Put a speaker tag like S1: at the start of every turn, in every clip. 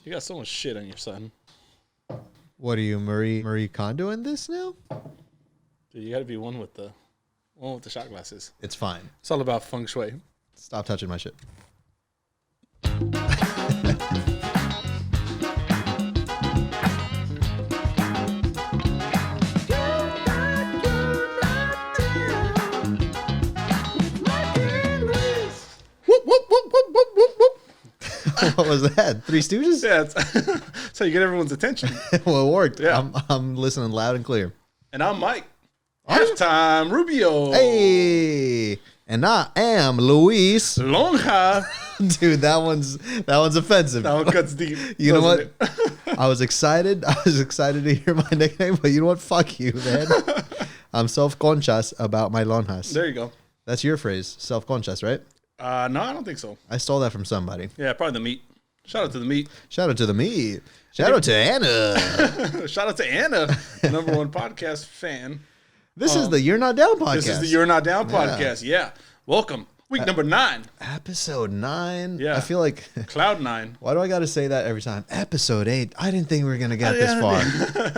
S1: You got so much shit on your son.
S2: What are you, Marie Kondo in this now?
S1: Dude, you got to be one with the shot glasses.
S2: It's fine.
S1: It's all about feng shui.
S2: Stop touching my shit. What was that? Three Stooges?
S1: Yeah, that's how you get everyone's attention.
S2: Well, it worked.
S1: Yeah.
S2: I'm listening loud and clear.
S1: And I'm Mike. Halftime Rubio.
S2: Hey, and I am Luis.
S1: Lonja.
S2: Dude, that one's offensive.
S1: That one cuts deep.
S2: You know what?
S1: It?
S2: I was excited to hear my nickname, but you know what? Fuck you, man. I'm self-conscious about my lonjas.
S1: There you go.
S2: That's your phrase, self-conscious, right?
S1: No, I don't think so.
S2: I stole that from somebody.
S1: Yeah, probably the meat. Shout out to the meat.
S2: Shout out to the meat. Shout out to Anna.
S1: Shout out to Anna, number one podcast fan.
S2: This is the You're Not Down podcast.
S1: This is the You're Not Down podcast. Yeah. Welcome. Week number 9.
S2: Episode 9.
S1: Yeah.
S2: I feel like
S1: Cloud 9.
S2: Why do I got to say that every time? Episode 8. I didn't think we were going to get this far.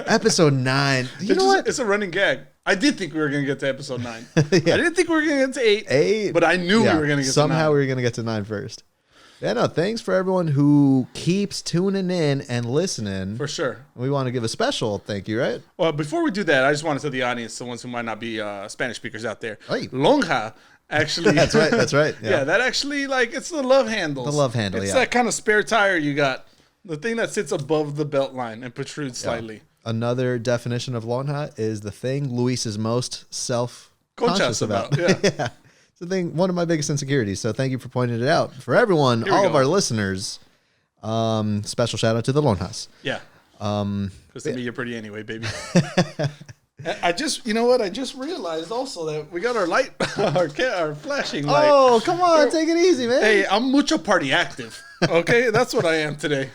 S2: Episode 9. You know what?
S1: It's a running gag. I did think we were going to get to episode 9.
S2: Yeah.
S1: I didn't think we were going to get to 8.
S2: 8.
S1: But I knew we were going to get to 9.
S2: Somehow we were going to get to 9 first. Yeah, no, thanks for everyone who keeps tuning in and listening.
S1: For sure.
S2: We want to give a special thank you, right?
S1: Well, before we do that, I just want to tell the audience, the ones who might not be Spanish speakers out there,
S2: Hey.
S1: Lonja actually.
S2: That's right.
S1: Yeah, that actually, it's the love handles.
S2: The love handle,
S1: It's
S2: yeah.
S1: that kind of spare tire you got. The thing that sits above the belt line and protrudes slightly.
S2: Another definition of lonja is the thing Luis is most self-conscious
S1: Conscious
S2: about.
S1: Yeah.
S2: Yeah. It's the thing, one of my biggest insecurities. So thank you for pointing it out. For everyone, all of our listeners, special shout out to the lonjas.
S1: Yeah. Because to me, you're pretty anyway, baby. I just realized also that we got our light, our flashing light.
S2: Oh, come on. Take it easy, man.
S1: Hey, I'm mucho party active. Okay, that's what I am today.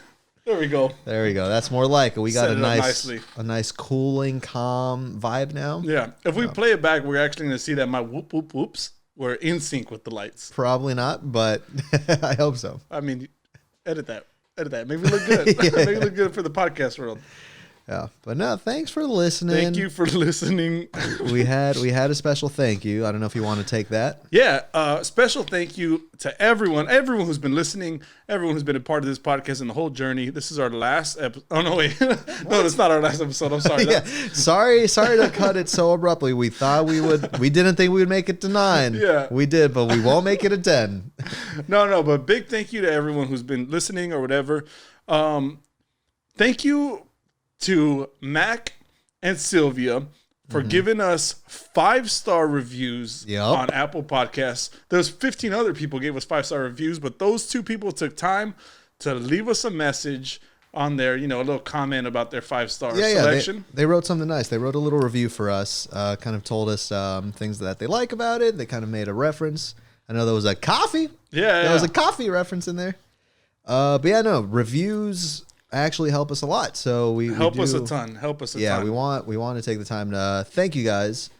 S1: There we go.
S2: There we go. That's more like it. We got
S1: Set
S2: a nice cooling, calm vibe now.
S1: Yeah. If we play it back, we're actually going to see that my whoop whoop whoops were in sync with the lights.
S2: Probably not, but I hope so.
S1: I mean, edit that. Make me look good. Make me look good for the podcast world.
S2: Yeah, but no, thanks for listening.
S1: Thank you for listening.
S2: we had a special thank you. I don't know if you want to take that.
S1: Yeah, special thank you to everyone who's been listening, everyone who's been a part of this podcast and the whole journey. This is our last episode. Oh no, wait, no, it's not our last episode. I'm sorry.
S2: Yeah, sorry to cut it so abruptly. We thought we would. We didn't think we would make it to 9.
S1: Yeah,
S2: we did, but we won't make it to 10.
S1: No, but big thank you to everyone who's been listening or whatever. Thank you to Mac and Sylvia for giving us 5-star reviews on Apple Podcasts. There's 15 other people gave us 5-star reviews, but those 2 people took time to leave us a message on there, a little comment about their 5-star selection.
S2: They wrote something nice. They wrote a little review for us, kind of told us things that they like about it. They kind of made a reference. I know there was a coffee.
S1: Yeah.
S2: There was a coffee reference in there. But yeah, no, reviews actually help us a lot. So we
S1: help
S2: do,
S1: us a ton.
S2: Yeah, we want to take the time to thank you guys.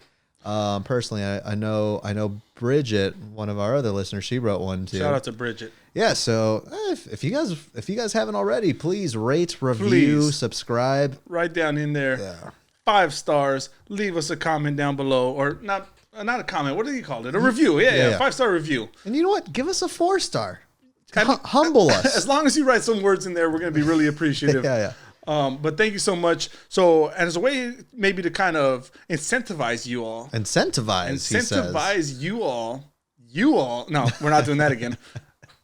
S2: Personally, I know Bridget, one of our other listeners, she wrote one too.
S1: Shout out to Bridget.
S2: Yeah, so if you guys haven't already, please rate, review, subscribe.
S1: Right down in there.
S2: Yeah. 5
S1: stars. Leave us a comment down below, or not a comment. What do you call it? A review. Yeah. 5-star review.
S2: And you know what? Give us a 4-star. Humble us.
S1: As long as you write some words in there, we're going to be really appreciative.
S2: Yeah.
S1: But thank you so much. So, and as a way maybe to kind of incentivize you all.
S2: Incentivize
S1: you all. No, we're not doing that again.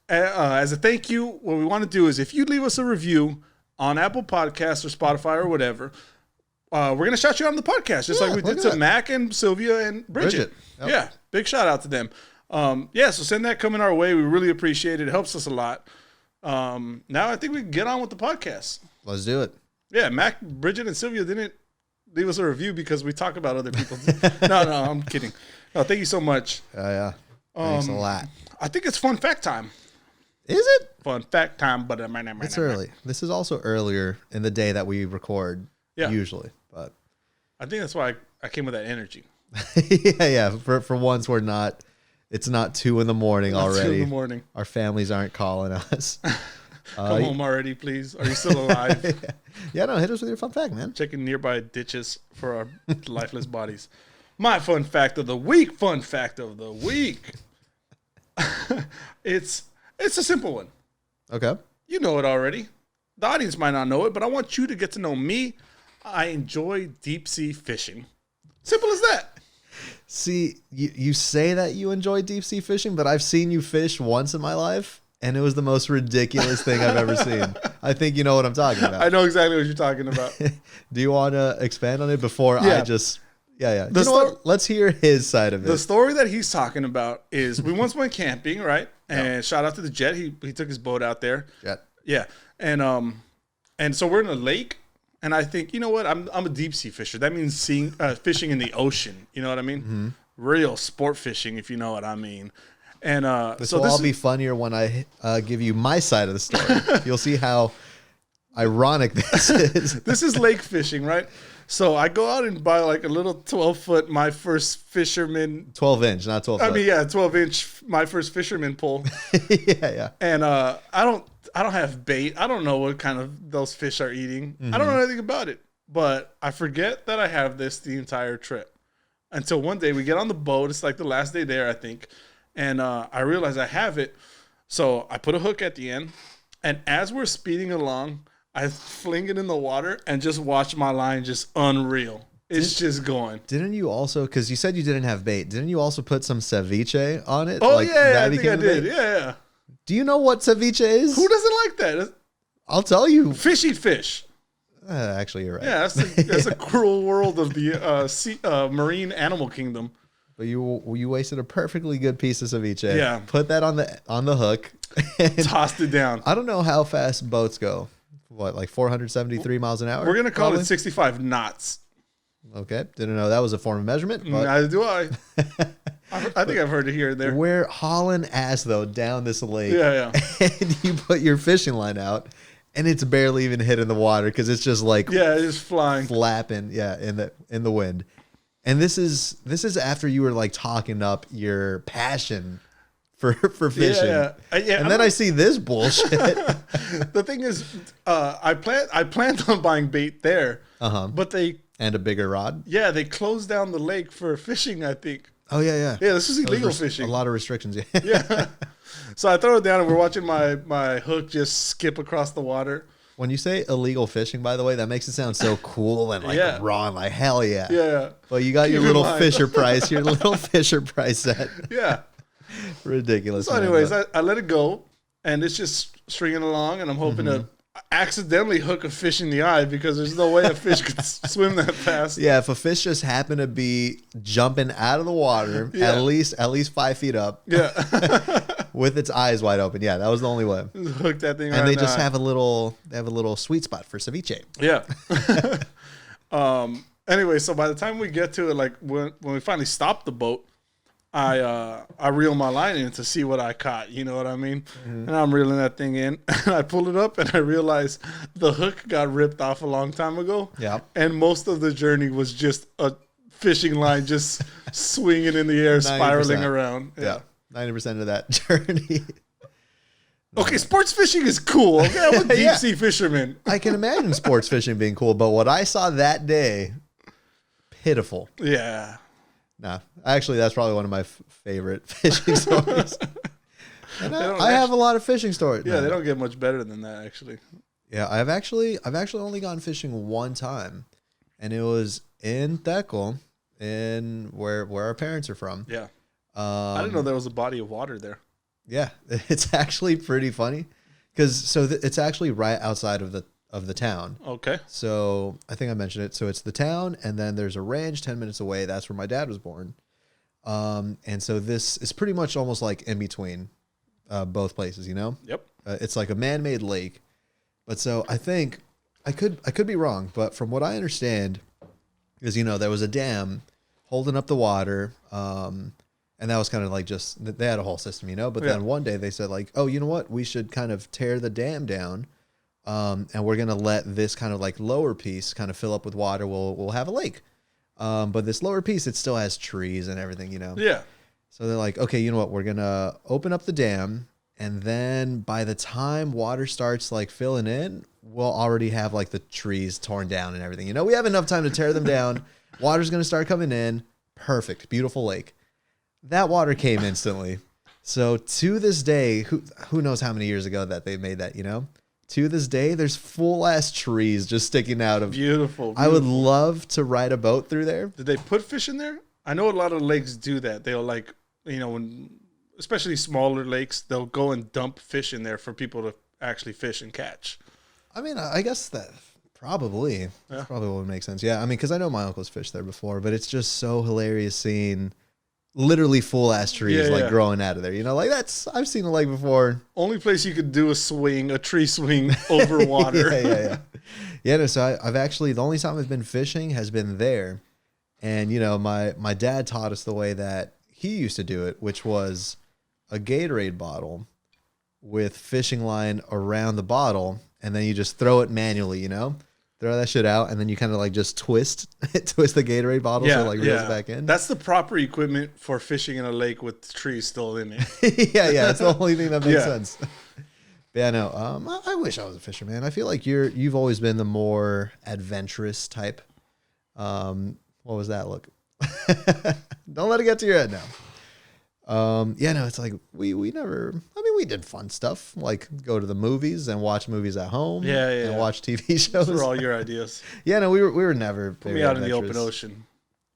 S1: As a thank you, what we want to do is if you leave us a review on Apple Podcasts or Spotify or whatever, we're going to shout you out on the podcast, just like we did to Mac and Sylvia and Bridget. Yep. Yeah, big shout out to them. So send that coming our way. We really appreciate it. It helps us a lot. Now I think we can get on with the podcast.
S2: Let's do it.
S1: Yeah, Mac, Bridget, and Sylvia didn't leave us a review because we talk about other people. No, I'm kidding. No, thank you so much.
S2: Yeah. Thanks a lot.
S1: I think it's fun fact time.
S2: Is it?
S1: Fun fact time, but
S2: it's early. This is also earlier in the day that we record usually. But
S1: I think that's why I came with that energy.
S2: Yeah. For once, it's not 2 a.m. already.
S1: 2 a.m.
S2: Our families aren't calling us.
S1: Come home already, please. Are you still alive?
S2: Yeah, no, hit us with your fun fact, man.
S1: Checking nearby ditches for our lifeless bodies. My fun fact of the week. Fun fact of the week. It's a simple one.
S2: Okay.
S1: You know it already. The audience might not know it, but I want you to get to know me. I enjoy deep sea fishing. Simple as that.
S2: See, you say that you enjoy deep sea fishing, but I've seen you fish once in my life, and it was the most ridiculous thing I've ever seen. I think you know what I'm talking about.
S1: I know exactly what you're talking about.
S2: Do you want to expand on it before I just... Yeah. You know what? Let's hear his side of it.
S1: The story that he's talking about is we once went camping, right? And shout out to the Jet. He took his boat out there.
S2: Jet.
S1: Yeah. And so we're in a lake, and I think, you know what? I'm a deep sea fisher. That means fishing in the ocean. You know what I mean? Mm-hmm. Real sport fishing, if you know what I mean. And
S2: this will all be funnier when I give you my side of the story. You'll see how ironic this is.
S1: This is lake fishing, right? So I go out and buy like a little 12-foot My First Fisherman.
S2: 12-inch, not 12 foot.
S1: I mean, yeah, 12-inch My First Fisherman pole.
S2: Yeah.
S1: And I don't have bait. I don't know what kind of those fish are eating. Mm-hmm. I don't know anything about it. But I forget that I have this the entire trip. Until one day we get on the boat. It's like the last day there, I think. And I realize I have it. So I put a hook at the end. And as we're speeding along, I fling it in the water and just watch my line just unreal. It's just going.
S2: Didn't you also, because you said you didn't have bait, didn't you also put some ceviche on it?
S1: Oh, like, yeah, I think I did. Yeah.
S2: Do you know what ceviche is?
S1: Who doesn't like that?
S2: I'll tell you.
S1: Fish eat fish.
S2: Actually, you're right.
S1: Yeah, that's a cruel world of the marine animal kingdom.
S2: But you wasted a perfectly good piece of ceviche.
S1: Yeah.
S2: Put that on the hook.
S1: Tossed it down.
S2: I don't know how fast boats go. What, like 473 miles an hour?
S1: We're going to call it 65 knots.
S2: Okay. Didn't know that was a form of measurement. But
S1: Neither do I. I think I've heard it here and there.
S2: We're hauling ass, though, down this lake.
S1: Yeah.
S2: And you put your fishing line out, and it's barely even hitting the water because it's just like...
S1: Yeah, it's just flying.
S2: Flapping, in the wind. And this is after you were like talking up your passion for fishing.
S1: Yeah.
S2: And then I see this bullshit.
S1: The thing is, I planned on buying bait there, but
S2: and a bigger rod.
S1: Yeah, they closed down the lake for fishing, I think.
S2: Oh yeah.
S1: Yeah, this is illegal fishing.
S2: A lot of restrictions.
S1: Yeah. So I throw it down, and we're watching my hook just skip across the water.
S2: When you say illegal fishing, by the way, that makes it sound so cool and like raw and like hell yeah.
S1: Yeah.
S2: Well, you got your little Fisher Price, set.
S1: Yeah.
S2: Ridiculous.
S1: So anyways, I let it go, and it's just stringing along, and I'm hoping to accidentally hook a fish in the eye because there's no way a fish could swim that fast.
S2: Yeah, if a fish just happened to be jumping out of the water at least 5 feet up.
S1: Yeah.
S2: With its eyes wide open. Yeah, that was the only way.
S1: Hook that thing.
S2: And they just have a little sweet spot for ceviche.
S1: Yeah. Anyway, so by the time we get to it, like when we finally stop the boat, I reel my line in to see what I caught. You know what I mean? Mm-hmm. And I'm reeling that thing in, and I pull it up, and I realize the hook got ripped off a long time ago.
S2: Yeah.
S1: And most of the journey was just a fishing line just swinging in the air, 90%. Spiraling around. Yeah.
S2: 90% of that journey.
S1: Okay, sports fishing is cool. Okay, I'm a deep sea fisherman.
S2: I can imagine sports fishing being cool, but what I saw that day, pitiful.
S1: Yeah.
S2: Nah, actually, that's probably one of my favorite fishing stories. And I have a lot of fishing stories.
S1: Yeah, they don't get much better than that, actually.
S2: Yeah, I've actually only gone fishing one time, and it was in Teco, in where our parents are from.
S1: Yeah. I didn't know there was a body of water there.
S2: Yeah, it's actually pretty funny because it's actually right outside of the town.
S1: Okay.
S2: So I think I mentioned it. So it's the town, and then there's a ranch 10 minutes away. That's where my dad was born. And so this is pretty much almost like in between both places, you know?
S1: Yep.
S2: It's like a man-made lake. But so I think I could be wrong, but from what I understand is, there was a dam holding up the water. And that was kind of like they had a whole system, but then one day they said like, oh, you know what? We should kind of tear the dam down. And we're going to let this kind of like lower piece kind of fill up with water. We'll have a lake. But this lower piece, it still has trees and everything,
S1: Yeah.
S2: So they're like, okay, you know what? We're going to open up the dam And then by the time water starts like filling in, we'll already have like the trees torn down and everything. You know, we have enough time to tear them down. Water's going to start coming in. Perfect. Beautiful lake. That water came instantly. So to this day, who knows how many years ago that they made that, you know? To this day, there's full ass trees just sticking out of.
S1: Beautiful.
S2: I would love to ride a boat through there.
S1: Did they put fish in there? I know a lot of lakes do that. They'll like, you know, when especially smaller lakes, they'll go and dump fish in there for people to actually fish and catch.
S2: I mean, I guess that probably would make sense. Yeah, I mean, because I know my uncle's fished there before, but it's just so hilarious seeing literally full ass trees growing out of there. You know, like I've seen a lake before.
S1: Only place you could do a tree swing over water.
S2: Yeah. No, so I've actually, the only time I've been fishing has been there. And, you know, my dad taught us the way that he used to do it, which was a Gatorade bottle with fishing line around the bottle. And then you just throw it manually, you know? Throw that shit out, and then you kind of like just twist the Gatorade bottle so it like reels back in.
S1: That's the proper equipment for fishing in a lake with trees still in it.
S2: yeah, that's the only thing that makes sense. But yeah, no, I wish I was a fisherman. I feel like you've always been the more adventurous type. What was that look? Don't let it get to your head now. Yeah, no, it's like we never. I mean, we did fun stuff like go to the movies and watch movies at home. And watch TV shows.
S1: Those were all your ideas.
S2: Yeah, no, we were never.
S1: Put me out in the open ocean.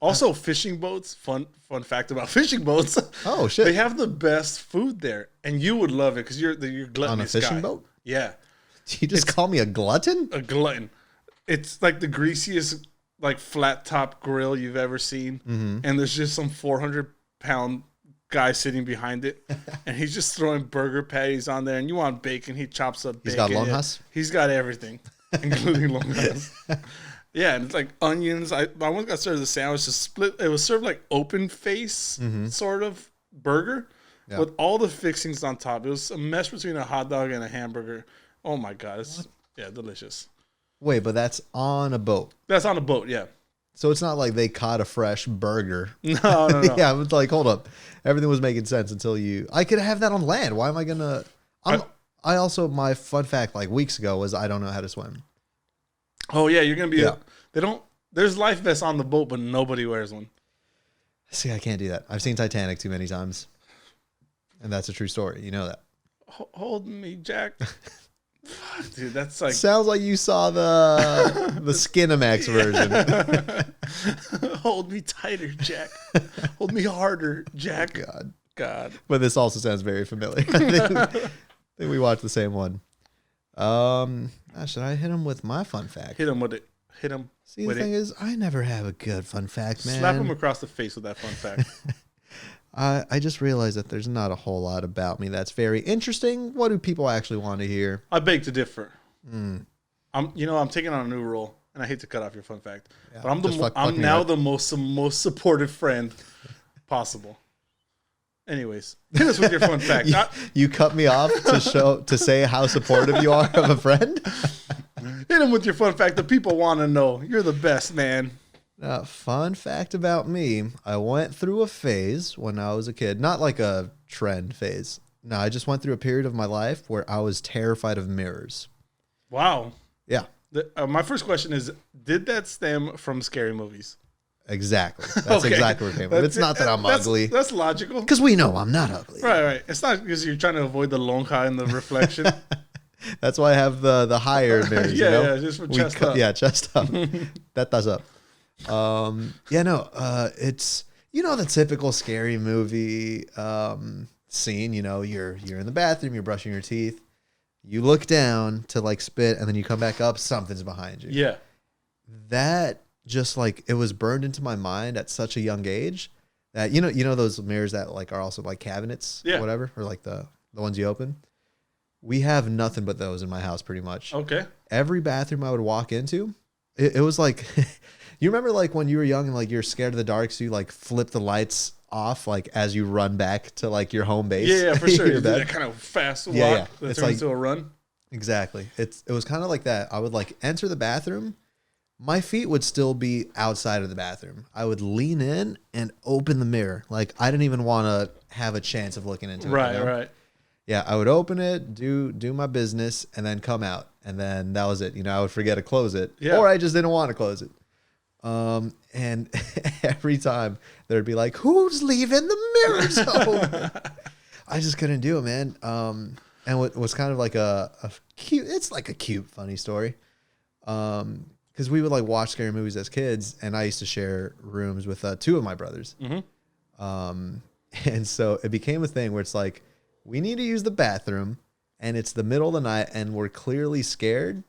S1: Also, fishing boats. Fun fact about fishing boats.
S2: Oh shit!
S1: They have the best food there, and you would love it because you're gluttonous
S2: on a fishing boat.
S1: Yeah.
S2: You just call me a glutton?
S1: A glutton. It's like the greasiest, like flat top grill you've ever seen, and there's just some 400-pound guy sitting behind it, and he's just throwing burger patties on there. And you want bacon? He chops up bacon.
S2: He's got longhas.
S1: He's got everything, including longhas. Yeah, and it's like onions. I once got served a sandwich, just split. It was served like open face sort of burger with all the fixings on top. It was a mesh between a hot dog and a hamburger. Oh my god, it's delicious.
S2: Wait, but that's on a boat.
S1: That's on a boat, yeah.
S2: So it's not like they caught a fresh burger.
S1: No.
S2: Yeah, it's like, hold up. Everything was making sense until I could have that on land. Why am I gonna? I also, my fun fact like weeks ago was I don't know how to swim.
S1: Oh yeah, you're gonna be. There's life vests on the boat, but nobody wears one.
S2: See, I can't do that. I've seen Titanic too many times, and that's a true story. You know that.
S1: Hold me, Jack. Dude, that's like
S2: sounds like you saw the Skinamax version.
S1: Hold me tighter, Jack. Hold me harder, Jack. God.
S2: But this also sounds very familiar. I think we watched the same one. Should I hit him with my fun fact?
S1: Hit him with it. Hit him.
S2: See, the thing is, I never have a good fun fact, man.
S1: Slap him across the face with that fun fact.
S2: I just realized that there's not a whole lot about me that's very interesting. What do people actually want to hear?
S1: I beg to differ. I'm taking on a new role, and I hate to cut off your fun fact, but I'm now the most supportive friend possible. Anyways, hit us with your fun fact.
S2: You cut me off to say how supportive you are of a friend.
S1: Hit him with your fun fact. The people want to know. You're the best, man.
S2: Fun fact about me, I went through a phase when I was a kid, not like a trend phase. No, I just went through a period of my life where I was terrified of mirrors.
S1: Wow.
S2: Yeah.
S1: My first question is, did that stem from scary movies?
S2: Exactly. That's exactly where it came from. It's not that I'm ugly.
S1: That's logical.
S2: Because we know I'm not ugly.
S1: Right. It's not because you're trying to avoid the longhai and the reflection.
S2: That's why I have the higher mirrors.
S1: Yeah, just for chest up.
S2: Yeah, chest up. That does up. It's the typical scary movie scene. You're in the bathroom, you're brushing your teeth, you look down to like spit, and then you come back up, something's behind you.
S1: Yeah,
S2: that just like it was burned into my mind at such a young age that you know those mirrors that like are also like cabinets, or whatever, or like the ones you open. We have nothing but those in my house, pretty much.
S1: Okay.
S2: Every bathroom I would walk into, it was like. You remember like when you were young and like you're scared of the dark, so you like flip the lights off like as you run back to like your home base?
S1: Yeah, for sure. You do that kind of fast walk that turns into a run.
S2: Exactly. It was kind of like that. I would like enter the bathroom. My feet would still be outside of the bathroom. I would lean in and open the mirror. Like I didn't even want to have a chance of looking into it.
S1: Right.
S2: Yeah, I would open it, do my business, and then come out, and then that was it. You know, I would forget to close it, or I just didn't want to close it. And every time there'd be like, "Who's leaving the mirrors open?" I just couldn't do it, man. And what was kind of like a cute, it's like a cute, funny story. Because we would like watch scary movies as kids, and I used to share rooms with two of my brothers. And so it became a thing where it's like, we need to use the bathroom, and it's the middle of the night, and we're clearly scared.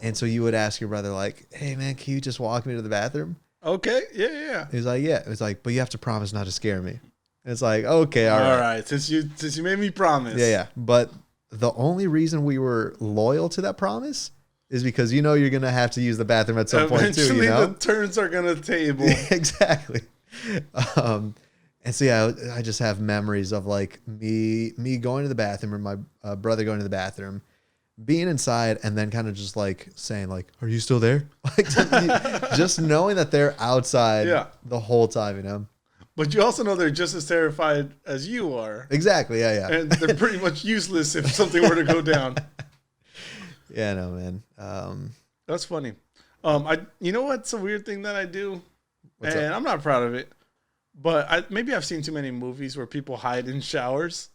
S2: And so you would ask your brother, like, "Hey, man, can you just walk me to the bathroom?"
S1: Okay, yeah.
S2: He's like, "Yeah." It was like, "But you have to promise not to scare me." And it's like, "Okay, all right.
S1: Since you made me promise."
S2: Yeah. But the only reason we were loyal to that promise is because you know you're gonna have to use the bathroom at some point too. You know,
S1: eventually the turns are gonna table.
S2: Exactly. And so yeah, I just have memories of like me going to the bathroom, or my brother going to the bathroom, being inside, and then kind of just like saying like, "Are you still there?" Like just knowing that they're outside the whole time, you know.
S1: But you also know they're just as terrified as you are.
S2: Exactly. Yeah.
S1: And they're pretty much useless if something were to go down.
S2: Yeah, no, man.
S1: That's funny. You know what's a weird thing that I do,
S2: What's
S1: and
S2: up?
S1: I'm not proud of it, but maybe I've seen too many movies where people hide in showers.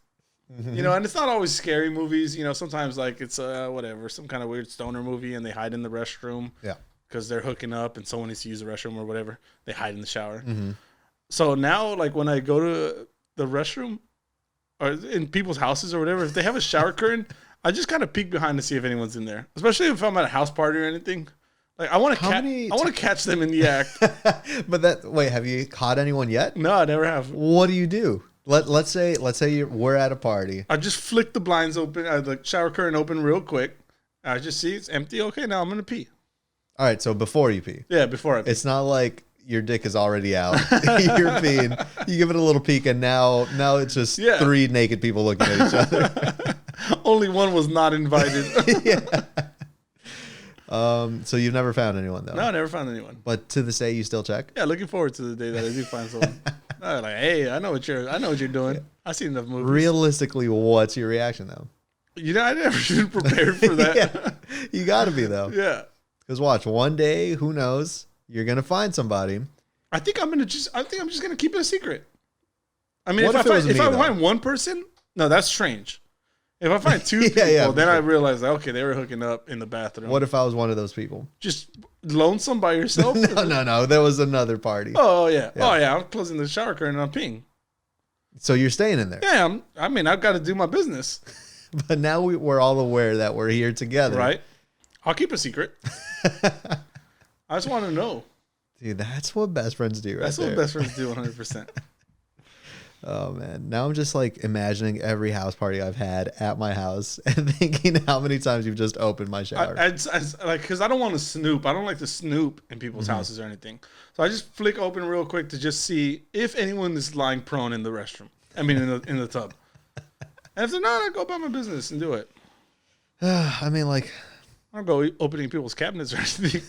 S1: You know, and it's not always scary movies. You know, sometimes like it's whatever, some kind of weird stoner movie, and they hide in the restroom.
S2: Yeah.
S1: Because they're hooking up and someone needs to use the restroom or whatever. They hide in the shower. So now, like when I go to the restroom or in people's houses or whatever, if they have a shower curtain, I just kind of peek behind to see if anyone's in there. Especially if I'm at a house party or anything. Like I want to catch them in the act.
S2: But wait, have you caught anyone yet?
S1: No, I never have.
S2: What do? Let's say we're at a party.
S1: I just flick the blinds open, the shower curtain open real quick. I just see it's empty. Okay, now I'm gonna pee.
S2: All right, so before you pee.
S1: Yeah, before I pee.
S2: It's not like your dick is already out. You're peeing. You give it a little peek, and now it's just three naked people looking at each other.
S1: Only one was not invited.
S2: Yeah. So you've never found anyone though?
S1: No, I never found anyone.
S2: But to this day, you still check?
S1: Yeah, looking forward to the day that I do find someone. Like, hey, I know what you're doing. I've seen enough movies.
S2: Realistically, what's your reaction though?
S1: You know, I never been prepared for that.
S2: Yeah, you got to be though.
S1: Yeah.
S2: Because watch, one day, who knows, you're gonna find somebody.
S1: I think I'm just gonna keep it a secret. I mean,
S2: What
S1: if I find one person, no, that's strange. If I find two people, then I realize, like, okay, they were hooking up in the bathroom.
S2: What if I was one of those people?
S1: Just lonesome by yourself?
S2: No. There was another party.
S1: Oh, yeah. I'm closing the shower curtain and I'm peeing.
S2: So you're staying in there?
S1: Yeah, I've got to do my business.
S2: But now we're all aware that we're here together.
S1: Right. I'll keep a secret. I just want to know.
S2: Dude, that's what best friends do, right?
S1: That's what best friends do, 100%.
S2: Oh man, now I'm just like imagining every house party I've had at my house and thinking how many times you've just opened my shower.
S1: Because I don't want to snoop. I don't like to snoop in people's houses or anything. So I just flick open real quick to just see if anyone is lying prone in the restroom. I mean, in the tub. And if they're not, I go about my business and do it.
S2: I mean, like,
S1: I don't go opening people's cabinets or anything.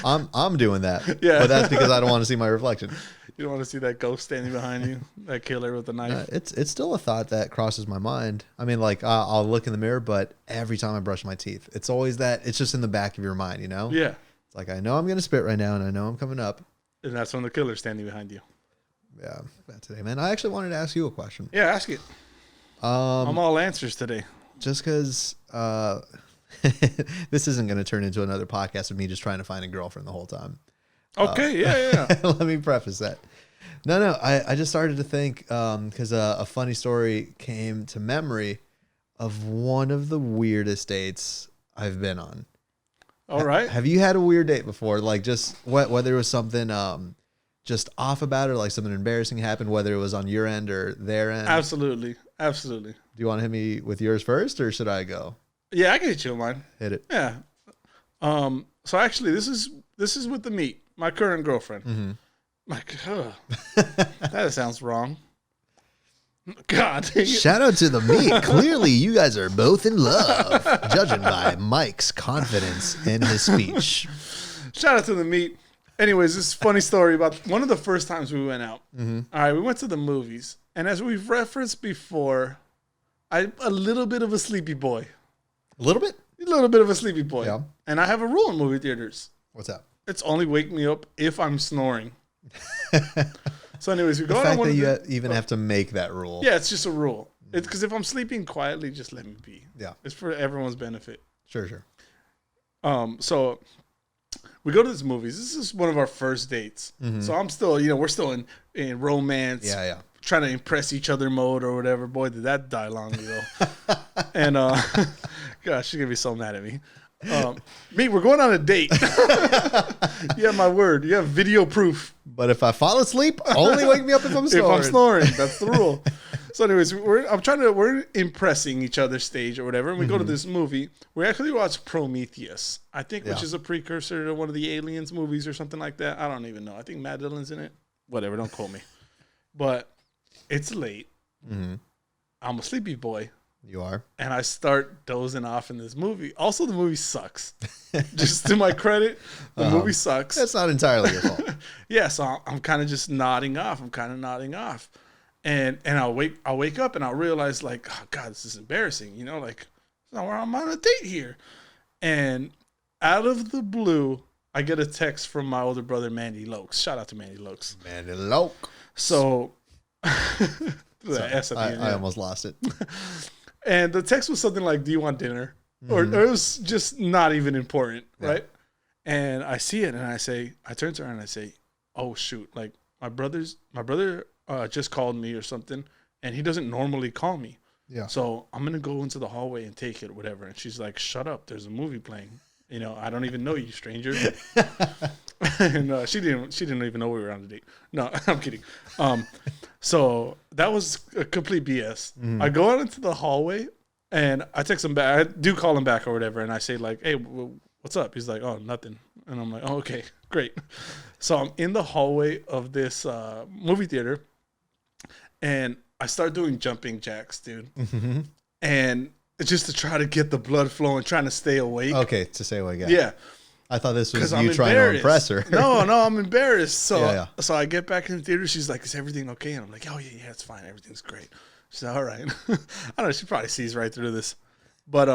S2: I'm doing that.
S1: Yeah.
S2: But that's because I don't want to see my reflection.
S1: You don't want to see that ghost standing behind you, that killer with a knife.
S2: It's still a thought that crosses my mind. I mean, like, I'll look in the mirror, but every time I brush my teeth, it's always that. It's just in the back of your mind, you know?
S1: Yeah.
S2: It's like, I know I'm going to spit right now, and I know I'm coming up.
S1: And that's when the killer's standing behind you.
S2: Yeah. That today, man. I actually wanted to ask you a question.
S1: Yeah, ask it. I'm all answers today.
S2: Just because this isn't going to turn into another podcast of me just trying to find a girlfriend the whole time.
S1: Okay, yeah.
S2: Let me preface that. No, I just started to think, because a funny story came to memory of one of the weirdest dates I've been on.
S1: All right.
S2: Have you had a weird date before? Like just whether it was something just off about it, or like something embarrassing happened, whether it was on your end or their end?
S1: Absolutely.
S2: Do you want to hit me with yours first, or should I go?
S1: Yeah, I can hit you on mine.
S2: Hit it.
S1: Yeah. So actually, this is with the meat. My current girlfriend.
S2: Mm-hmm.
S1: That sounds wrong. God.
S2: Shout out to the meat. Clearly, you guys are both in love, judging by Mike's confidence in his speech.
S1: Shout out to the meat. Anyways, this is a funny story about one of the first times we went out. Mm-hmm. All right, we went to the movies. And as we've referenced before, I'm a little bit of a sleepy boy.
S2: A little bit?
S1: A little bit of a sleepy boy.
S2: Yeah.
S1: And I have a rule in movie theaters.
S2: What's that?
S1: It's only wake me up if I'm snoring. So anyways, we go
S2: The
S1: on
S2: fact
S1: one
S2: that
S1: of
S2: you
S1: the,
S2: even have to make that rule.
S1: Yeah, it's just a rule. It's because if I'm sleeping quietly, just let me be.
S2: Yeah.
S1: It's for everyone's benefit.
S2: Sure, sure.
S1: So we go to this movies. This is one of our first dates. So I'm still, we're still in romance.
S2: Yeah.
S1: Trying to impress each other mode or whatever. Boy, did that die long ago. And gosh, she's gonna be so mad at me. We're going on a date. You have my word. You have video proof.
S2: But if I fall asleep, only wake me up if I'm snoring.
S1: If I'm snoring, that's the rule. So, anyways, we're impressing each other stage or whatever, and we go to this movie. We actually watch Prometheus, I think, which is a precursor to one of the Aliens movies or something like that. I don't even know. I think Matt Dillon's in it. Whatever, don't quote me. But it's late. I'm a sleepy boy.
S2: You are.
S1: And I start dozing off in this movie. Also, the movie sucks. Just to my credit, the movie sucks.
S2: That's not entirely your fault.
S1: Yeah, so I'm kind of just nodding off. And I'll wake up and I'll realize, like, oh God, this is embarrassing. Like, I'm on a date here. And out of the blue, I get a text from my older brother, Mandy Lokes. Shout out to Mandy Lokes.
S2: Mandy Loke.
S1: So
S2: Sorry,
S1: S at the end,
S2: I almost lost it.
S1: And the text was something like, do you want dinner? Or it was just not even important, right? And I see it and I turn to her and I say, oh shoot, like my brother just called me or something and he doesn't normally call me.
S2: Yeah.
S1: So I'm going to go into the hallway and take it or whatever. And she's like, shut up, there's a movie playing. I don't even know you, stranger. And she didn't even know we were on a date. No, I'm kidding. So that was a complete BS. I go out into the hallway and I text him back. I do call him back or whatever. And I say like, hey, what's up? He's like, oh, nothing. And I'm like, oh, okay, great. So I'm in the hallway of this movie theater and I start doing jumping jacks, dude. And just to try to get the blood flowing, trying to stay awake.
S2: Okay, to stay awake.
S1: Yeah.
S2: I thought this was
S1: I'm
S2: you trying to impress her.
S1: No, I'm embarrassed. So,
S2: Yeah.
S1: I get back in the theater. She's like, "Is everything okay?" And I'm like, "Oh yeah, it's fine. Everything's great." She's like, "All right." I don't know. She probably sees right through this. But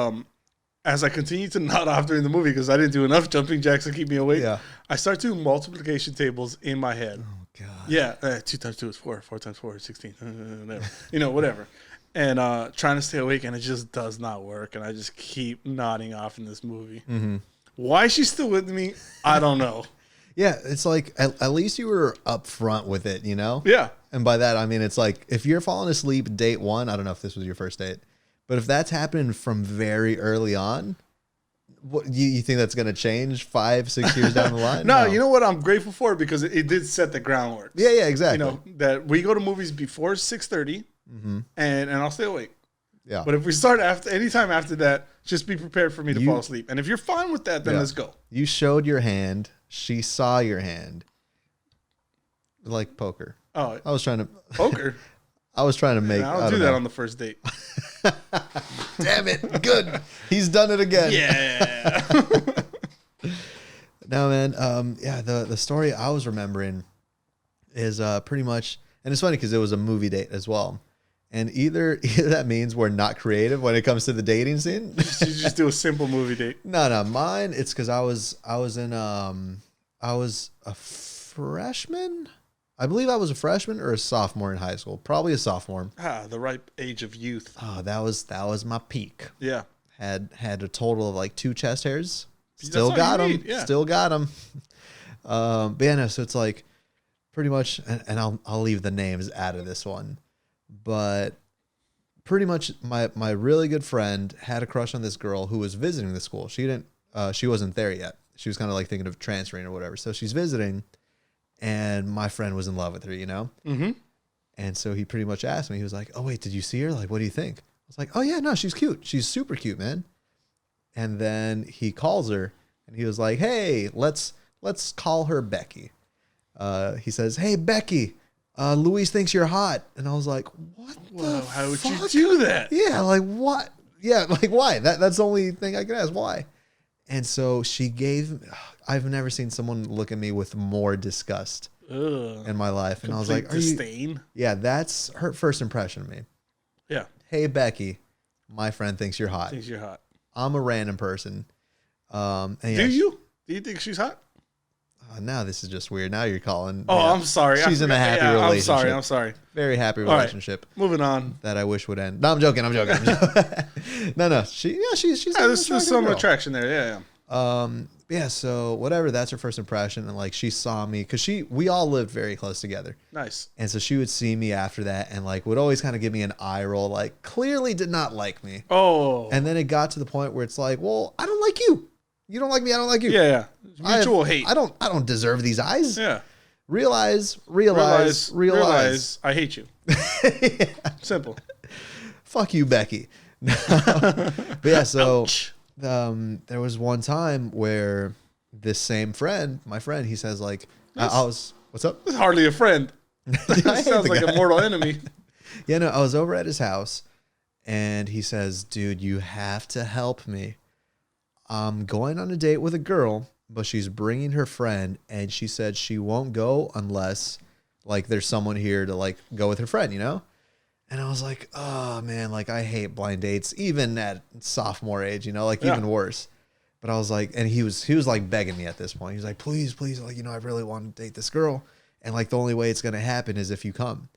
S1: as I continue to nod off during the movie because I didn't do enough jumping jacks to keep me awake, I start doing multiplication tables in my head.
S2: Oh God.
S1: Yeah, 2 times 2 is 4. 4 times 4 is 16. Whatever. Whatever. And trying to stay awake, and it just does not work. And I just keep nodding off in this movie. Why she's still with me, I don't know.
S2: Yeah, it's like at least you were upfront with it,
S1: Yeah.
S2: And by that I mean it's like if you're falling asleep date one, I don't know if this was your first date, but if that's happening from very early on, what you think that's going to change 5-6 years down the line?
S1: No, you know what I'm grateful for because it did set the groundwork.
S2: Yeah, exactly.
S1: That we go to movies before 6:30, and I'll stay awake.
S2: Yeah.
S1: But if we start anytime after that, just be prepared for me to fall asleep. And if you're fine with that, then let's go.
S2: You showed your hand. She saw your hand. Like poker.
S1: Oh,
S2: I was trying to
S1: poker.
S2: I was trying to make.
S1: I don't do that on the first date.
S2: Damn it! Good. He's done it again.
S1: Yeah.
S2: No, man. The story I was remembering is pretty much, and it's funny because it was a movie date as well. And either that means we're not creative when it comes to the dating scene.
S1: You just do a simple movie date.
S2: No, mine. It's because I was a freshman. I believe I was a freshman or a sophomore in high school. Probably a sophomore.
S1: The ripe age of youth.
S2: Oh, that was my peak.
S1: Yeah.
S2: Had a total of like 2 chest hairs.
S1: That's
S2: Still
S1: all
S2: got
S1: you
S2: them.
S1: need, yeah.
S2: Still got them. But yeah, no, so it's like pretty much, and I'll leave the names out of this one. But pretty much my really good friend had a crush on this girl who was visiting the school. She wasn't there yet. She was kind of like thinking of transferring or whatever. So she's visiting, and my friend was in love with her,
S1: Mm-hmm.
S2: And so he pretty much asked me, he was like, "Oh wait, did you see her? Like, what do you think?" I was like, "Oh yeah, no, she's cute. She's super cute, man." And then he calls her and he was like, "Hey, let's call her Becky." He says, "Hey Becky, Luis thinks you're hot." And I was like, "What?
S1: Whoa, how would you do that?"
S2: Yeah, like what? Yeah, like why? That's the only thing I can ask. Why? And so I've never seen someone look at me with more disgust in my life. And I was like,
S1: disdain.
S2: Yeah, that's her first impression of me.
S1: Yeah.
S2: "Hey Becky, my friend thinks you're hot.
S1: Thinks you're hot.
S2: I'm a random person. And yeah,
S1: Do you? Do you think she's hot?
S2: Now this is just weird. Now you're calling.
S1: Oh, yeah. I'm sorry.
S2: She's in a happy relationship.
S1: I'm sorry.
S2: Very happy relationship.
S1: Right, moving on.
S2: That I wish would end. No, I'm joking. No. She's
S1: There's some attraction there.
S2: Yeah. So whatever. That's her first impression, and like she saw me because we all lived very close together.
S1: Nice.
S2: And so she would see me after that, and like would always kind of give me an eye roll, like clearly did not like me.
S1: Oh.
S2: And then it got to the point where it's like, well, I don't like you. You don't like me. I don't like you.
S1: Yeah. Mutual hate.
S2: I don't deserve these eyes.
S1: Yeah.
S2: Realize.
S1: I hate you.
S2: Yeah.
S1: Simple.
S2: Fuck you, Becky. But yeah, so there was one time where this same friend, my friend, he says like, what's up?
S1: It's hardly a friend. That sounds like a mortal enemy.
S2: Yeah, no, I was over at his house and he says, dude, you have to help me. I'm going on a date with a girl, but she's bringing her friend, and she said she won't go unless like there's someone here to like go with her friend, you know? And I was like, oh man, like I hate blind dates, even at sophomore age, you know, like even worse. But I was like, and he was like begging me at this point. He was like, please, like, you know, I really want to date this girl. And like the only way it's gonna happen is if you come.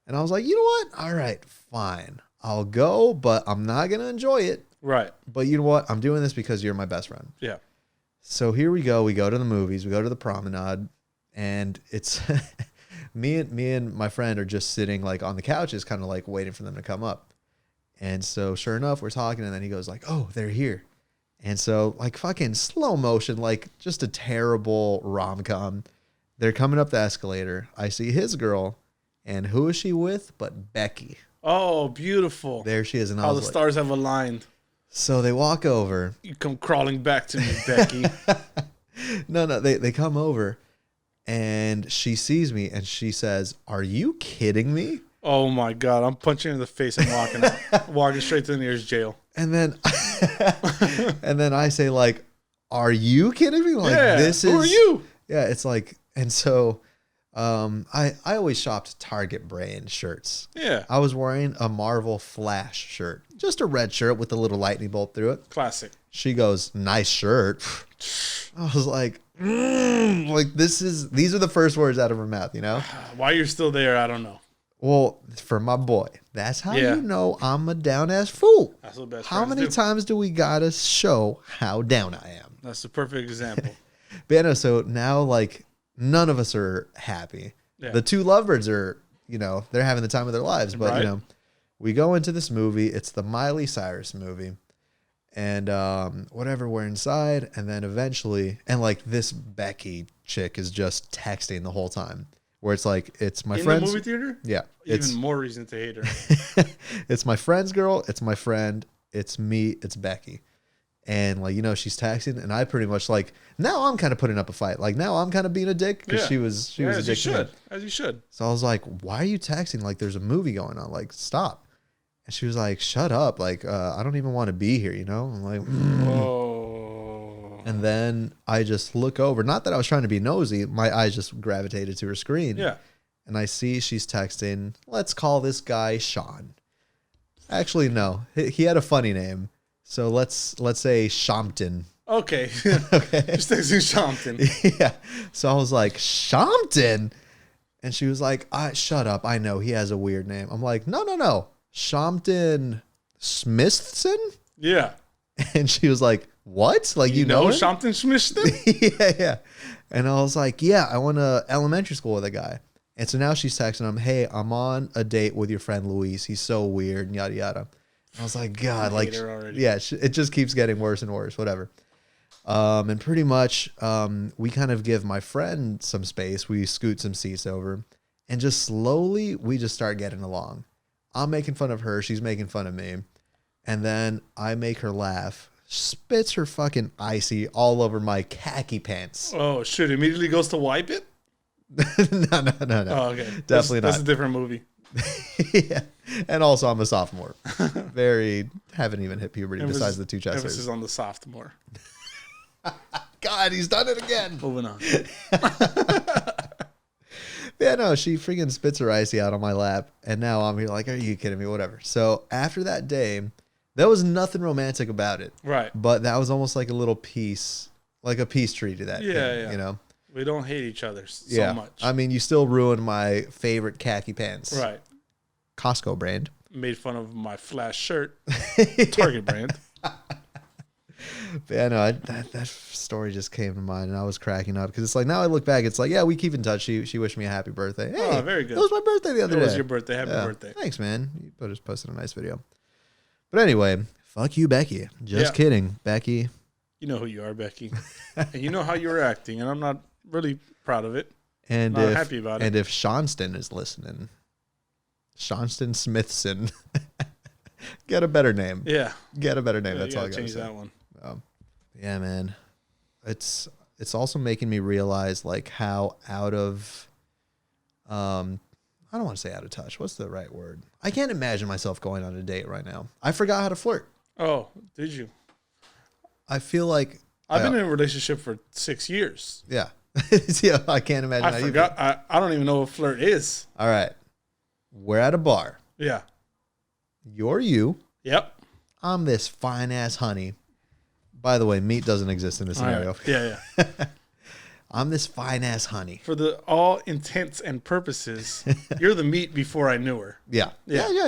S2: And I was like, you know what? All right, fine. I'll go, but I'm not gonna enjoy it.
S1: Right.
S2: But you know what? I'm doing this because you're my best friend.
S1: Yeah.
S2: So here we go. We go to the movies. We go to the promenade. And it's me and my friend are just sitting like on the couches, kind of like waiting for them to come up. And so sure enough, we're talking. And then he goes like, oh, they're here. And so like fucking slow motion, like just a terrible rom-com. They're coming up the escalator. I see his girl. And who is she with? But Becky.
S1: Oh, beautiful.
S2: There she is. And
S1: all the stars have aligned.
S2: So they walk over.
S1: You come crawling back to me, Becky.
S2: No, they come over and she sees me and she says, are you kidding me?
S1: Oh my God. I'm punching her in the face and walking out. Walking straight to the nearest jail.
S2: And then I say like, are you kidding me? Like who
S1: are you?
S2: Yeah, it's like, and so I always shopped Target brand shirts.
S1: Yeah.
S2: I was wearing a Marvel Flash shirt. Just a red shirt with a little lightning bolt through it.
S1: Classic.
S2: She goes, nice shirt. I was like, like these are the first words out of her mouth, you know?
S1: Why you're still there, I don't know.
S2: Well, for my boy, that's how you know I'm a down-ass fool.
S1: That's what best
S2: How many times do we gotta show how down I am?
S1: That's the perfect example.
S2: But yeah, no, so now like none of us are happy. Yeah. The two lovebirds are, you know, they're having the time of their lives. But, you know, we go into this movie. It's the Miley Cyrus movie. And whatever, we're inside. And then eventually, and like this Becky chick is just texting the whole time. Where it's like, it's my friend's.
S1: In the movie theater?
S2: Yeah.
S1: Even more reason to hate her.
S2: It's my friend's girl. It's my friend. It's me. It's Becky. And like, you know, she's texting and I pretty much like, now I'm kind of putting up a fight. Like now I'm kind of being a dick because she was a dick.
S1: As you should.
S2: So I was like, why are you texting? Like there's a movie going on. Like stop. And she was like, shut up. Like, I don't even want to be here. You know, I'm like,
S1: oh.
S2: And then I just look over. Not that I was trying to be nosy. My eyes just gravitated to her screen.
S1: Yeah.
S2: And I see she's texting, let's call this guy Sean. Actually, no, he had a funny name. So let's say Shompton.
S1: Okay.
S2: Okay.
S1: Just texting Shompton.
S2: Yeah. So I was like, Shompton? And she was like, shut up. I know he has a weird name. I'm like, no. Shompton Smithson?
S1: Yeah.
S2: And she was like, what? Like, you know
S1: Shompton Smithson?
S2: Yeah. And I was like, yeah, I went to elementary school with a guy. And so now she's texting him, hey, I'm on a date with your friend Luis. He's so weird and yada, yada. I was like, God, like, yeah, it just keeps getting worse and worse, whatever. And pretty much we kind of give my friend some space. We scoot some seats over and just slowly we just start getting along. I'm making fun of her. She's making fun of me. And then I make her laugh, spits her fucking icy all over my khaki pants.
S1: Oh, shit. Immediately goes to wipe it?
S2: No.
S1: Oh, okay.
S2: Definitely not.
S1: That's a different movie.
S2: Yeah. And also I'm a sophomore. Haven't even hit puberty besides the two chest hairs.
S1: Emphasis on the sophomore.
S2: God, he's done it again.
S1: Moving on.
S2: Yeah, no, she freaking spits her icy out on my lap. And now I'm here like, are you kidding me? Whatever. So after that day, There was nothing romantic about it.
S1: Right.
S2: But that was almost like a little piece, like a peace treaty to that.
S1: Yeah.
S2: You know?
S1: We don't hate each other so much.
S2: I mean, you still ruined my favorite khaki pants.
S1: Right.
S2: Costco brand.
S1: Made fun of my Flash shirt. Target brand.
S2: But yeah, no, that story just came to mind, and I was cracking up because it's like now I look back, it's like yeah, we keep in touch. She wished me a happy birthday. Hey,
S1: Oh, very good.
S2: It was my birthday the other day.
S1: It was your birthday. Happy birthday.
S2: Thanks, man. You just posted a nice video. But anyway, fuck you, Becky. Just kidding, Becky.
S1: You know who you are, Becky, and you know how you were acting, and I'm not really proud of it.
S2: And
S1: not happy about it.
S2: And if Shawnston is listening, Shawnston Smithson, get a better name.
S1: Yeah,
S2: get a better name. That's all I gotta
S1: change
S2: say.
S1: that one.
S2: Yeah, man. It's also making me realize like how out of I don't want to say out of touch. What's the right word? I can't imagine myself going on a date right now. I forgot how to flirt.
S1: Oh, did you?
S2: I feel like
S1: I've been in a relationship for 6 years.
S2: Yeah. Yeah, I can't imagine.
S1: I forgot. I don't even know what flirt is.
S2: All right. We're at a bar.
S1: Yeah.
S2: You're you.
S1: Yep.
S2: I'm this fine ass honey. By the way, meat doesn't exist in this scenario.
S1: Right. Yeah.
S2: I'm this fine ass honey.
S1: For all intents and purposes, you're the meat before I knew her.
S2: Yeah,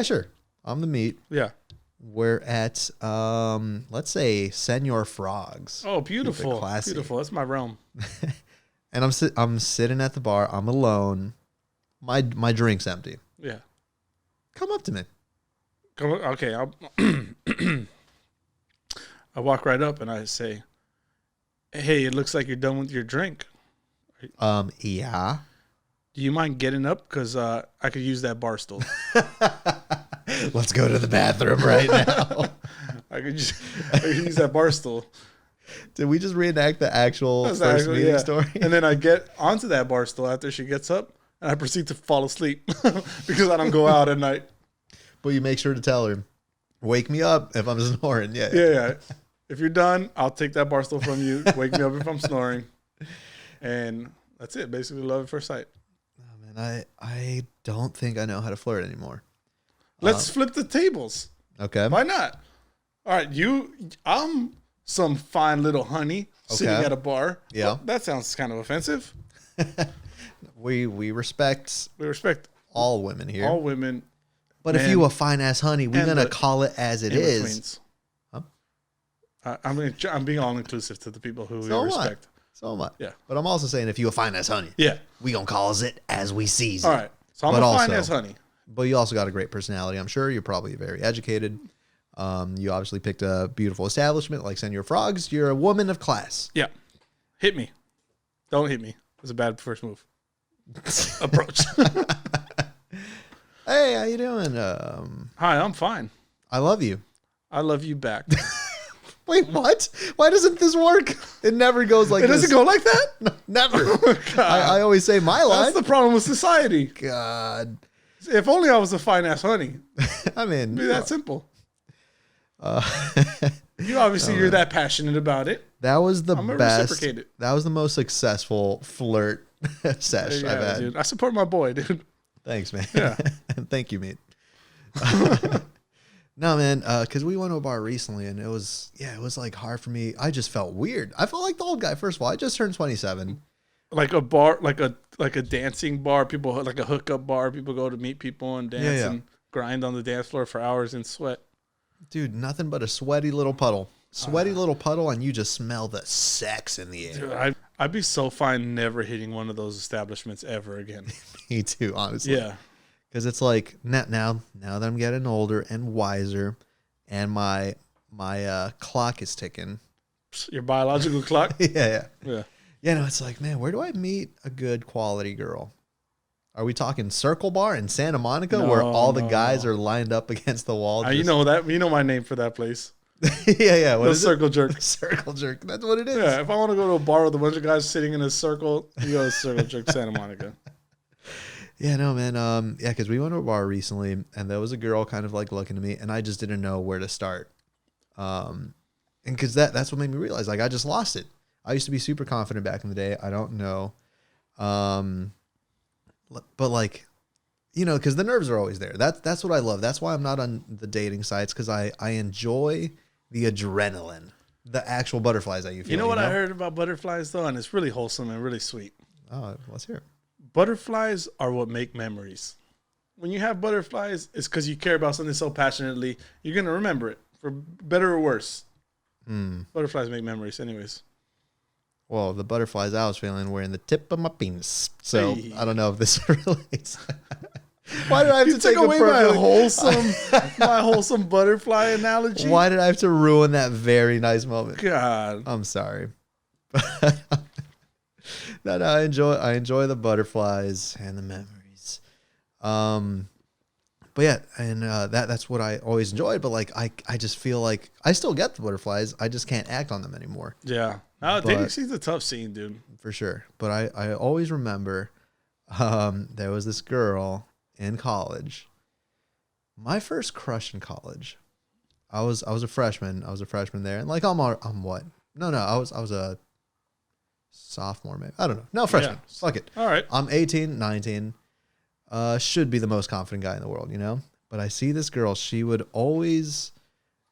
S2: sure. I'm the meat.
S1: Yeah.
S2: We're at let's say Senor Frogs.
S1: Oh, beautiful.
S2: Classy.
S1: Beautiful. That's my realm.
S2: And I'm sitting at the bar. I'm alone. My drink's empty.
S1: Yeah.
S2: Come up to me.
S1: Okay. I walk right up and I say, "Hey, it looks like you're done with your drink."
S2: Yeah.
S1: Do you mind getting up? Because I could use that bar stool.
S2: Let's go to the bathroom right now.
S1: I could use that bar stool.
S2: Did we just reenact the actual first meeting story?
S1: And then I get onto that bar stool after she gets up, and I proceed to fall asleep because I don't go out at night.
S2: But you make sure to tell her, wake me up if I'm snoring.
S1: Yeah. If you're done, I'll take that bar stool from you. Wake me up if I'm snoring. And that's it. Basically, love at first sight.
S2: Oh, man, I don't think I know how to flirt anymore.
S1: Let's flip the tables.
S2: Okay.
S1: Why not? All right, I'm some fine little honey sitting at a bar.
S2: Yeah.
S1: Well, that sounds kind of offensive.
S2: We respect all women here.
S1: All women.
S2: But if you a fine ass honey, we're gonna call it as it is. Huh?
S1: I'm being all inclusive to the people who we respect.
S2: So much.
S1: Yeah.
S2: But I'm also saying if you a fine ass honey, we gonna call it as we sees it.
S1: All right. So I'm a fine ass honey.
S2: But you also got a great personality. I'm sure you're probably very educated. You obviously picked a beautiful establishment like Senor Frogs. You're a woman of class.
S1: Yeah. Hit me. Don't hit me. It's a bad first move. Approach.
S2: Hey, how you doing?
S1: Hi, I'm fine.
S2: I love you.
S1: I love you back.
S2: Wait, what? Why doesn't this work? It never goes like this.
S1: It doesn't go like that?
S2: No, never. I always say my line.
S1: That's the problem with society.
S2: God.
S1: If only I was a fine ass honey.
S2: I mean,
S1: it'd be that simple. You obviously you're that passionate about it.
S2: That was the best.
S1: Reciprocate it.
S2: That was the most successul flirt sesh I've had.
S1: Dude. I support my boy, dude.
S2: Thanks, man.
S1: Yeah.
S2: Thank you, mate. No, man, because we went to a bar recently and it was like hard for me. I just felt weird. I felt like the old guy. First of all, I just turned 27.
S1: Like a bar, like a dancing bar. People like a hookup bar. People go to meet people and dance and grind on the dance floor for hours in sweat.
S2: Dude, nothing but a sweaty little puddle. Little puddle, and you just smell the sex in the air.
S1: Dude, I'd be so fine never hitting one of those establishments ever again.
S2: Me too, honestly.
S1: Yeah.
S2: Because it's like now that I'm getting older and wiser, and my clock is ticking.
S1: Your biological clock?
S2: Yeah. No, it's like, man, where do I meet a good quality girl? Are we talking Circle Bar in Santa Monica where all the guys are lined up against the wall?
S1: You know my name for that place.
S2: Yeah. What is
S1: Circle Jerk.
S2: Circle Jerk. That's what it is.
S1: Yeah, if I want to go to a bar with a bunch of guys sitting in a circle, you go to Circle Jerk Santa Monica.
S2: Yeah, no, man. Because we went to a bar recently, and there was a girl kind of like looking at me, and I just didn't know where to start. And because that's what made me realize, like, I just lost it. I used to be super confident back in the day. I don't know. But like, you know, because the nerves are always there. That's what I love. That's why I'm not on the dating sites, because I enjoy the adrenaline, the actual butterflies that you feel.
S1: You know what I heard about butterflies, though? And it's really wholesome and really sweet.
S2: Oh, let's hear it.
S1: Butterflies are what make memories. When you have butterflies, it's because you care about something so passionately. You're going to remember it, for better or worse. Butterflies make memories anyways.
S2: Well, the butterflies I was feeling were in the tip of my penis. So
S1: Hey.
S2: I don't know if this relates. Why did I have
S1: You
S2: to
S1: took
S2: take
S1: away my wholesome butterfly analogy?
S2: Why did I have to ruin that very nice moment?
S1: God.
S2: I'm sorry. No, I enjoy the butterflies and the memories. But yeah, and that's what I always enjoyed. But like, I just feel like I still get the butterflies. I just can't act on them anymore.
S1: Yeah. No, dating scene's a tough scene, dude.
S2: For sure. But I always remember there was this girl in college. My first crush in college. I was a freshman. I was a freshman there, and like I'm what? No, I was a sophomore, maybe. I don't know. No, freshman.
S1: Yeah.
S2: Fuck it.
S1: All right.
S2: I'm 18, 19. Should be the most confident guy in the world, you know? But I see this girl. She would always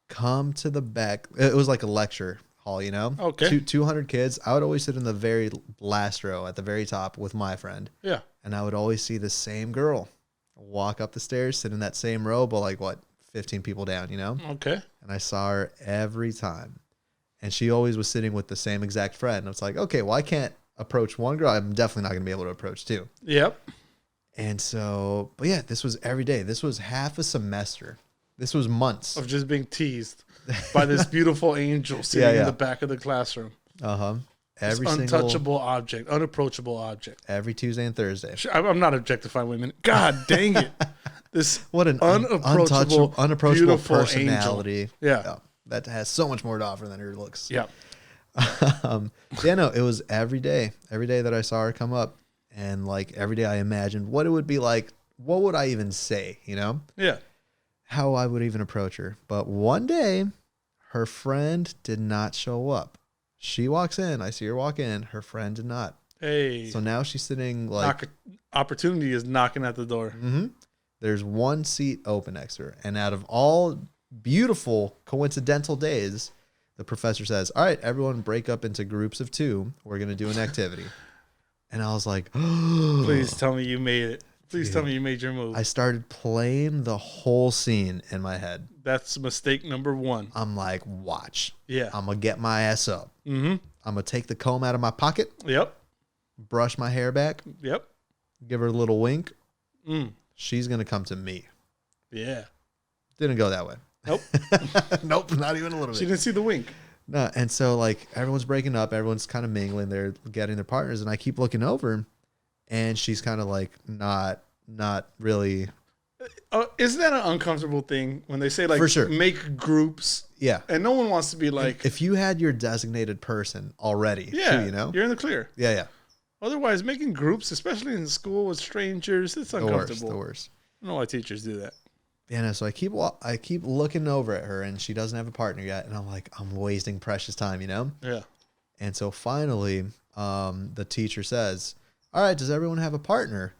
S2: come to the back. It was like a lecture hall, you know?
S1: Okay.
S2: 200 kids. I would always sit in the very last row at the very top with my friend.
S1: Yeah.
S2: And I would always see the same girl walk up the stairs, sit in that same row, but like, what, 15 people down, you know?
S1: Okay.
S2: And I saw her every time. And she always was sitting with the same exact friend. And it's like, okay, well, I can't approach one girl. I'm definitely not going to be able to approach two.
S1: Yep.
S2: And so, but yeah, this was every day. This was half a semester. This was months.
S1: Of just being teased by this beautiful angel sitting in the back of the classroom.
S2: Uh-huh. Every
S1: This
S2: single
S1: untouchable object, unapproachable object.
S2: every Tuesday and Thursday.
S1: I'm not objectifying women. God dang it. This
S2: What an
S1: unapproachable beautiful
S2: personality.
S1: Angel. Yeah.
S2: That has so much more to offer than her looks.
S1: Yeah.
S2: Yeah, no, it was every day that I saw her come up, and like every day I imagined what it would be like. What would I even say, you know?
S1: Yeah.
S2: How I would even approach her. But one day, her friend did not show up. She walks in. I see her walk in. Her friend did not.
S1: Hey.
S2: So now she's sitting like...
S1: Opportunity is knocking at the door.
S2: Mm-hmm. There's one seat open next to her. And out of all beautiful coincidental days, the professor says, all right, everyone break up into groups of 2. We're going to do an activity. And I was like,
S1: Please tell me you made it. Please tell me you made your move.
S2: I started playing the whole scene in my head.
S1: That's mistake number 1.
S2: I'm like, watch.
S1: Yeah.
S2: I'm going to get my ass up.
S1: Mm-hmm.
S2: I'm going to take the comb out of my pocket.
S1: Yep.
S2: Brush my hair back.
S1: Yep.
S2: Give her a little wink.
S1: Mm.
S2: She's going to come to me.
S1: Yeah.
S2: Didn't go that way.
S1: Nope.
S2: Nope, not even a little bit.
S1: She didn't see the wink.
S2: No, and so like everyone's breaking up, everyone's kind of mingling, they're getting their partners, and I keep looking over, and she's kind of like not really.
S1: Isn't that an uncomfortable thing when they say like
S2: For sure.
S1: make groups?
S2: Yeah.
S1: And no one wants to be like,
S2: If you had your designated person already,
S1: yeah,
S2: too, you know?
S1: you're in the clear.
S2: Yeah.
S1: Otherwise, making groups, especially in school with strangers, it's uncomfortable.
S2: The worst.
S1: I don't know why teachers do that.
S2: Yeah, no, so I keep looking over at her, and she doesn't have a partner yet, and I'm like, I'm wasting precious time, you know?
S1: Yeah.
S2: And so finally, the teacher says, all right, does everyone have a partner?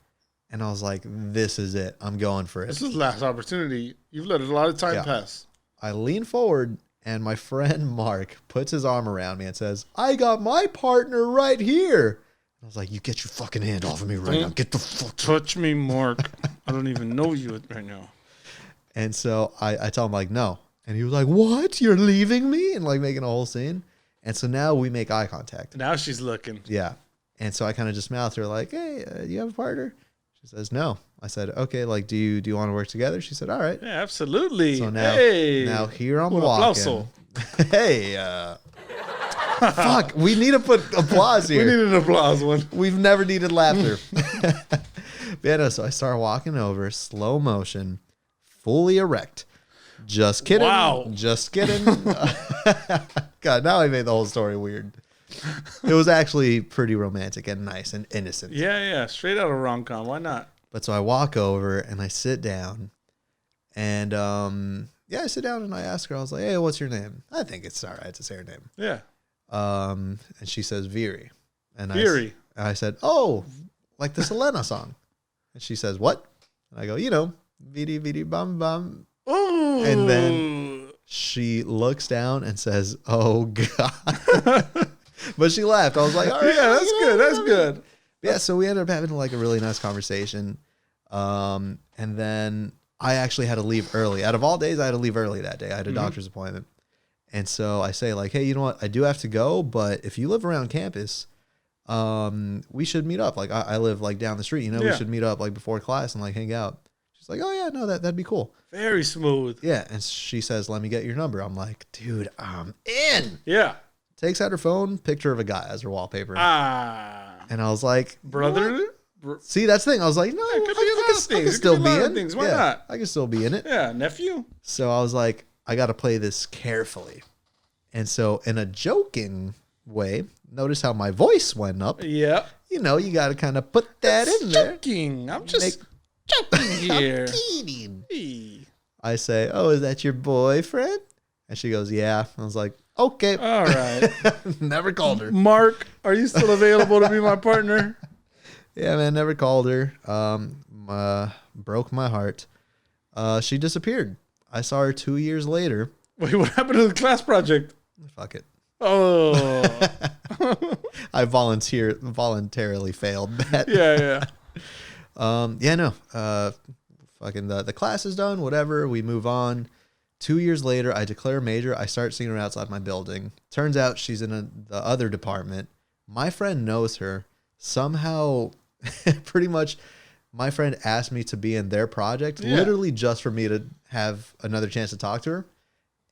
S2: And I was like, this is it. I'm going for it.
S1: This is the last opportunity. You've let a lot of time pass.
S2: I lean forward, and my friend Mark puts his arm around me and says, I got my partner right here. I was like, you get your fucking hand off of me right now. Get the fuck.
S1: Touch me, Mark. I don't even know you right now.
S2: And so I tell him, like, no. And he was like, what? You're leaving me? And like making a whole scene. And so now we make eye contact.
S1: Now she's looking.
S2: Yeah. And so I kind of just mouthed her like, hey, do you have a partner? She says, no. I said, okay, like, do you want to work together? She said, all right.
S1: Yeah, absolutely.
S2: So now,
S1: hey.
S2: here I'm
S1: Un
S2: walking.
S1: aplauso.
S2: Hey, fuck, we need to put applause here.
S1: We need an applause one.
S2: We've never needed laughter. Yeah, no, so I start walking over, slow motion, fully erect. Just kidding.
S1: Wow.
S2: Just kidding. God, now I made the whole story weird. It was actually pretty romantic and nice and innocent.
S1: Yeah. Straight out of rom-com. Why not?
S2: But so I walk over and I sit down. And I sit down and I ask her, I was like, hey, what's your name? I think it's all right to say her name.
S1: Yeah.
S2: And she says, Viri. And
S1: Viri.
S2: I said, oh, like the Selena song. And she says, what? And I go, vidi vidi bum bum.
S1: Ooh.
S2: And then she looks down and says, "Oh God." But she laughed. I was like, all right.
S1: Yeah, that's good. That's good.
S2: Yeah, so we ended up having like a really nice conversation. And then I actually had to leave early. Out of all days, I had to leave early that day. I had a doctor's appointment. And so I say like, hey, you know what? I do have to go, but if you live around campus, we should meet up. Like I live like down the street, we should meet up like before class and like hang out. She's like, oh yeah, no, that'd be cool.
S1: Very smooth.
S2: Yeah. And she says, let me get your number. I'm like, dude, I'm in.
S1: Yeah.
S2: Takes out her phone, picture of a guy as her wallpaper. And I was like,
S1: brother.
S2: See, that's the thing. I was like, no, I can still be in it.
S1: Why not?
S2: I can still be in it.
S1: Yeah, nephew.
S2: So I was like, I got to play this carefully. And so in a joking way, notice how my voice went up.
S1: Yeah.
S2: You got to kind of put that in there.
S1: Joking. I'm just joking here.
S2: I'm kidding.
S1: Hey.
S2: I say, oh, is that your boyfriend? And she goes, yeah. I was like, okay.
S1: All right.
S2: Never called her.
S1: Mark, are you still available to be my partner?
S2: Yeah, man, never called her. Broke my heart. She disappeared. I saw her 2 years later.
S1: Wait, what happened to the class project?
S2: Fuck it.
S1: Oh.
S2: I voluntarily failed that.
S1: Yeah.
S2: Fucking the class is done, whatever. We move on. 2 years later, I declare a major. I start seeing her outside my building. Turns out she's in the other department. My friend knows her. Somehow, pretty much, my friend asked me to be in their project, literally just for me to have another chance to talk to her.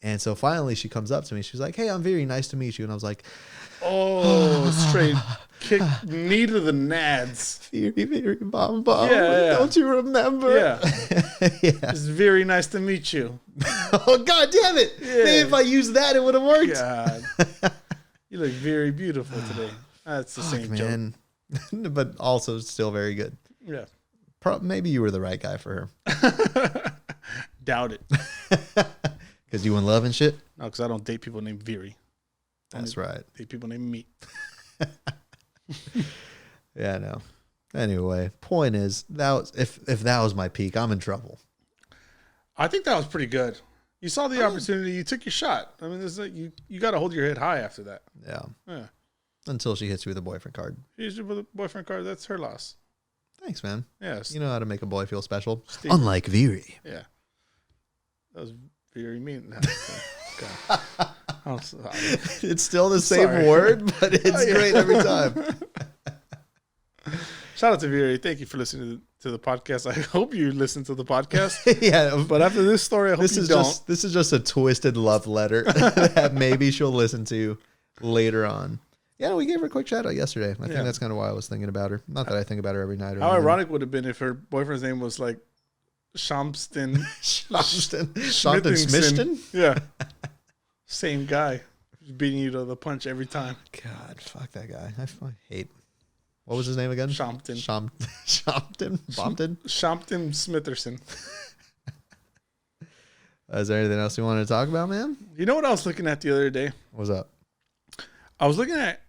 S2: And so finally, she comes up to me. She's like, hey, I'm very nice to meet you. And I was like,
S1: oh, straight kick, knee to the nads.
S2: Very, very bomb bomb.
S1: Yeah.
S2: Don't you remember?
S1: Yeah. It's very nice to meet you.
S2: Oh, God damn it.
S1: Yeah.
S2: Maybe if I used that, it would have worked.
S1: God. You look very beautiful today. That's the same
S2: man. Joke. But also still very good.
S1: Yeah.
S2: Maybe you were the right guy for her.
S1: Doubt it.
S2: Because you in love and shit?
S1: No, because I don't date people named Viri.
S2: That's right.
S1: Date people named me.
S2: Yeah, no. Anyway, point is, if that was my peak, I'm in trouble.
S1: I think that was pretty good. You saw the opportunity. You took your shot. I mean, you got to hold your head high after that.
S2: Yeah. Until she hits you with a boyfriend card.
S1: She hits you with a boyfriend card. That's her loss.
S2: Thanks, man.
S1: Yes.
S2: You know how to make a boy feel special. Unlike Viri.
S1: Yeah. That was very mean. I'm sorry.
S2: It's still the same word, but it's great every time.
S1: Shout out to Viri. Thank you for listening to the podcast. I hope you listen to the podcast.
S2: Yeah.
S1: But after this story, I hope you don't.
S2: This is just a twisted love letter that maybe she'll listen to later on. Yeah, we gave her a quick shout out yesterday. I think that's kind of why I was thinking about her. Not that I think about her every night.
S1: How ironic would it have been if her boyfriend's name was like Shumston.
S2: Smithton?
S1: Yeah. Same guy. Beating you to the punch every time.
S2: God, fuck that guy. I hate. What was his name again?
S1: Shompton.
S2: Shompton? Bompton?
S1: Shompton Smitherson.
S2: Is there anything else you wanted to talk about, man?
S1: You know what I was looking at the other day?
S2: What's up?
S1: I was looking at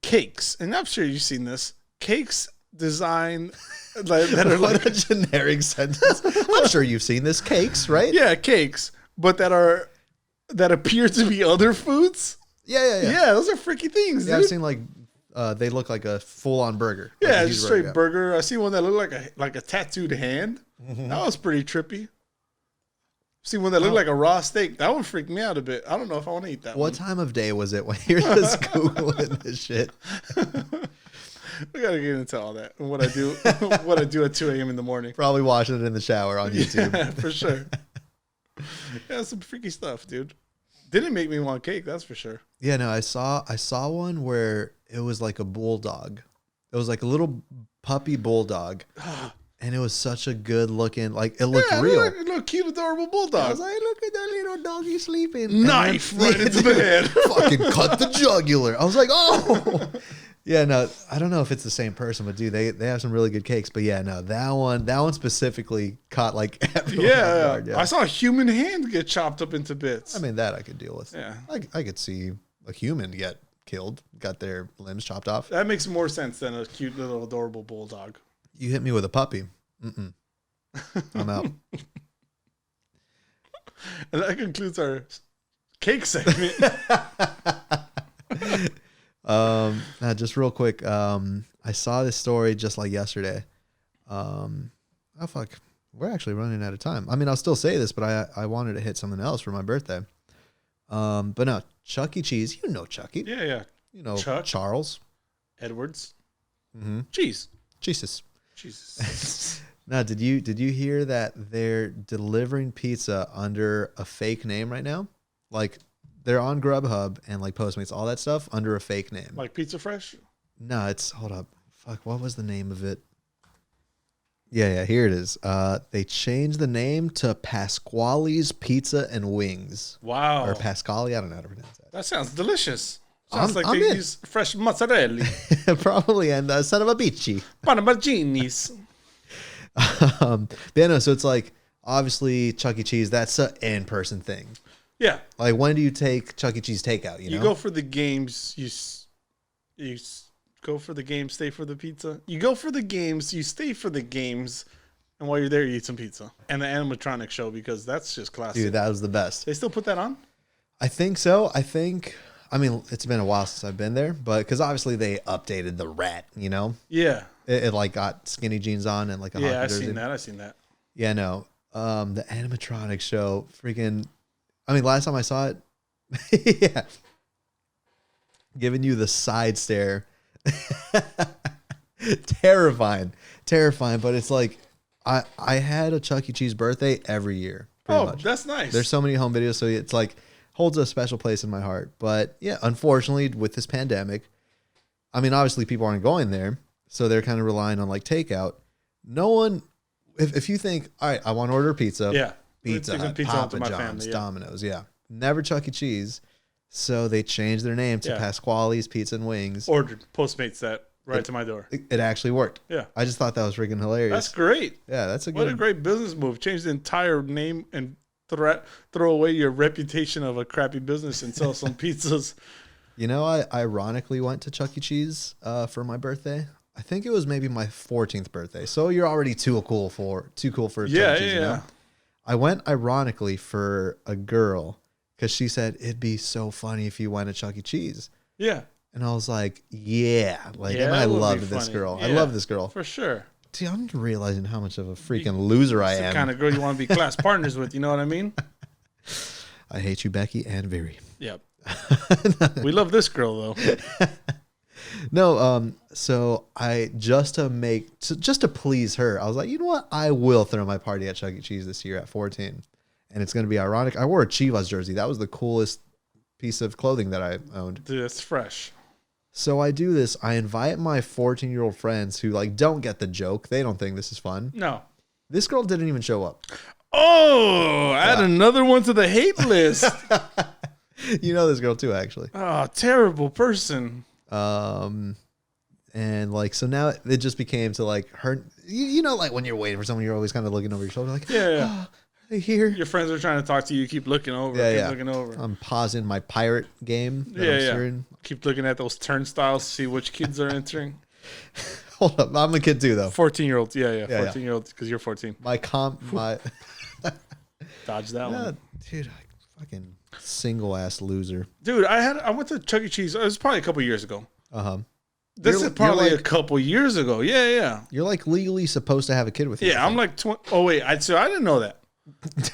S1: cakes, and I'm sure you've seen this. Cakes designed that are
S2: like a generic sentence. I'm sure you've seen this. Cakes, right?
S1: Yeah, cakes, but that appear to be other foods.
S2: Yeah.
S1: Yeah, those are freaky things.
S2: Yeah,
S1: dude.
S2: I've seen like they look like a full-on burger.
S1: Yeah,
S2: like
S1: it's a straight burger. I see one that looked like a tattooed hand. Mm-hmm. That was pretty trippy. See one that looked like a raw steak. That one freaked me out a bit. I don't know if I want to eat that one.
S2: What time of day was it when you're just Googling this shit?
S1: We got to get into all that. And what I do at 2 a.m. in the morning.
S2: Probably watching it in the shower on YouTube.
S1: Yeah, for sure. Yeah, some freaky stuff, dude. Didn't make me want cake, that's for sure.
S2: Yeah, no, I saw one where it was like a bulldog. It was like a little puppy bulldog. And it was such a good looking, like it looked real.
S1: It looked cute, adorable bulldog.
S2: I was like, look at that little doggy sleeping.
S1: Knife right into the head.
S2: Fucking cut the jugular. I was like, oh. Yeah, no, I don't know if it's the same person, but dude, they have some really good cakes. But yeah, no, that one specifically caught like everyone off guard. Yeah.
S1: I saw a human hand get chopped up into bits.
S2: I mean, that I could deal with.
S1: Yeah.
S2: I could see a human get killed, got their limbs chopped off.
S1: That makes more sense than a cute little adorable bulldog.
S2: You hit me with a puppy. Mm-mm. I'm out.
S1: And that concludes our cake segment.
S2: Just real quick. I saw this story just like yesterday. Oh fuck, we're actually running out of time. I mean, I'll still say this, but I wanted to hit something else for my birthday. But no, Chuck E. Cheese. You know Chucky.
S1: Yeah, yeah.
S2: You know
S1: Chuck.
S2: Charles
S1: Edwards.
S2: Mm-hmm.
S1: Cheese.
S2: Jesus.
S1: Jesus.
S2: Now, did you hear that they're delivering pizza under a fake name right now? Like, they're on Grubhub and like Postmates, all that stuff under a fake name.
S1: Like Pizza Fresh?
S2: No, hold up. Fuck, what was the name of it? Yeah, here it is. They changed the name to Pasquale's Pizza and Wings.
S1: Wow.
S2: Or Pasquale, I don't know how to pronounce that.
S1: That sounds delicious. Sounds like
S2: I'm
S1: they
S2: in.
S1: use fresh mozzarella.
S2: Probably, and son of a bici.
S1: Parmigianis.
S2: Yeah, no, so it's like, obviously, Chuck E. Cheese, that's an in-person thing.
S1: Yeah.
S2: Like, when do you take Chuck E. Cheese takeout, you know?
S1: You go for the games, go for the games, stay for the pizza. You go for the games, you stay for the games, and while you're there, you eat some pizza. And the animatronic show, because that's just classic.
S2: Dude, that was the best.
S1: They still put that on?
S2: I think so. I mean, it's been a while since I've been there, but because obviously they updated the rat, you know?
S1: Yeah.
S2: It like got skinny jeans on and like a hockey jersey.
S1: I've seen that.
S2: Yeah, no. The animatronic show, freaking, I mean, last time I saw it, yeah. Giving you the side stare. Terrifying, but it's like I had a Chuck E. Cheese birthday every year. Much.
S1: That's nice.
S2: There's so many home videos, so it's like holds a special place in my heart. But yeah, unfortunately, with this pandemic, I mean, obviously people aren't going there, so they're kind of relying on like takeout. No one, if you think, all right, I want to order pizza,
S1: yeah,
S2: Pizza Hut,
S1: pizza
S2: Papa
S1: to my
S2: John's,
S1: family, yeah.
S2: Domino's, yeah, never Chuck E. Cheese. So they changed their name to Pasquale's Pizza and Wings.
S1: Ordered Postmates that right to my door.
S2: It actually worked.
S1: Yeah.
S2: I just thought that was freaking hilarious.
S1: That's great.
S2: Yeah, that's a good.
S1: What a great business move. Change the entire name and throw away your reputation of a crappy business and sell some pizzas.
S2: You know, I ironically went to Chuck E. Cheese for my birthday. I think it was maybe my 14th birthday. So you're already too cool for Chuck E. Cheese.
S1: Yeah.
S2: You know? I went ironically for a girl because she said it'd be so funny if you went to Chuck E. Cheese.
S1: Yeah.
S2: And I was like, yeah. And I loved this girl.
S1: Yeah,
S2: I love this girl.
S1: For sure.
S2: See, I'm realizing how much of a freaking loser I am.
S1: The kind of girl you want to be class partners with, you know what I mean?
S2: I hate you, Becky and Viri.
S1: Yep. We love this girl, though.
S2: No, so I just to please her, I was like, you know what? I will throw my party at Chuck E. Cheese this year at 14. And it's going to be ironic. I wore a Chivas jersey. That was the coolest piece of clothing that I owned.
S1: Dude, it's fresh.
S2: So I do this. I invite my 14-year-old friends who like don't get the joke. They don't think this is fun.
S1: No.
S2: This girl didn't even show up.
S1: Oh, add another one to the hate list.
S2: You know this girl too, actually.
S1: Oh, terrible person.
S2: And like, so now it just became to like her, you know, like when you're waiting for someone, you're always kind of looking over your shoulder, like,
S1: Yeah.
S2: oh, are they here?
S1: Your friends are trying to talk to you. You keep looking over. Looking over.
S2: I'm pausing my pirate game.
S1: Yeah. Keep looking at those turnstiles to see which kids are entering.
S2: Hold up. I'm a kid too, though.
S1: 14-year-olds. Yeah. 14-year-olds, because you're 14.
S2: My
S1: Dodge that one.
S2: Dude, fucking single ass loser.
S1: Dude, I went to Chuck E. Cheese. It was probably a couple years ago. This is
S2: you're
S1: a couple years ago. Yeah.
S2: You're like legally supposed to have a kid with you.
S1: Yeah, I'm like 20. Oh, wait. I didn't know that.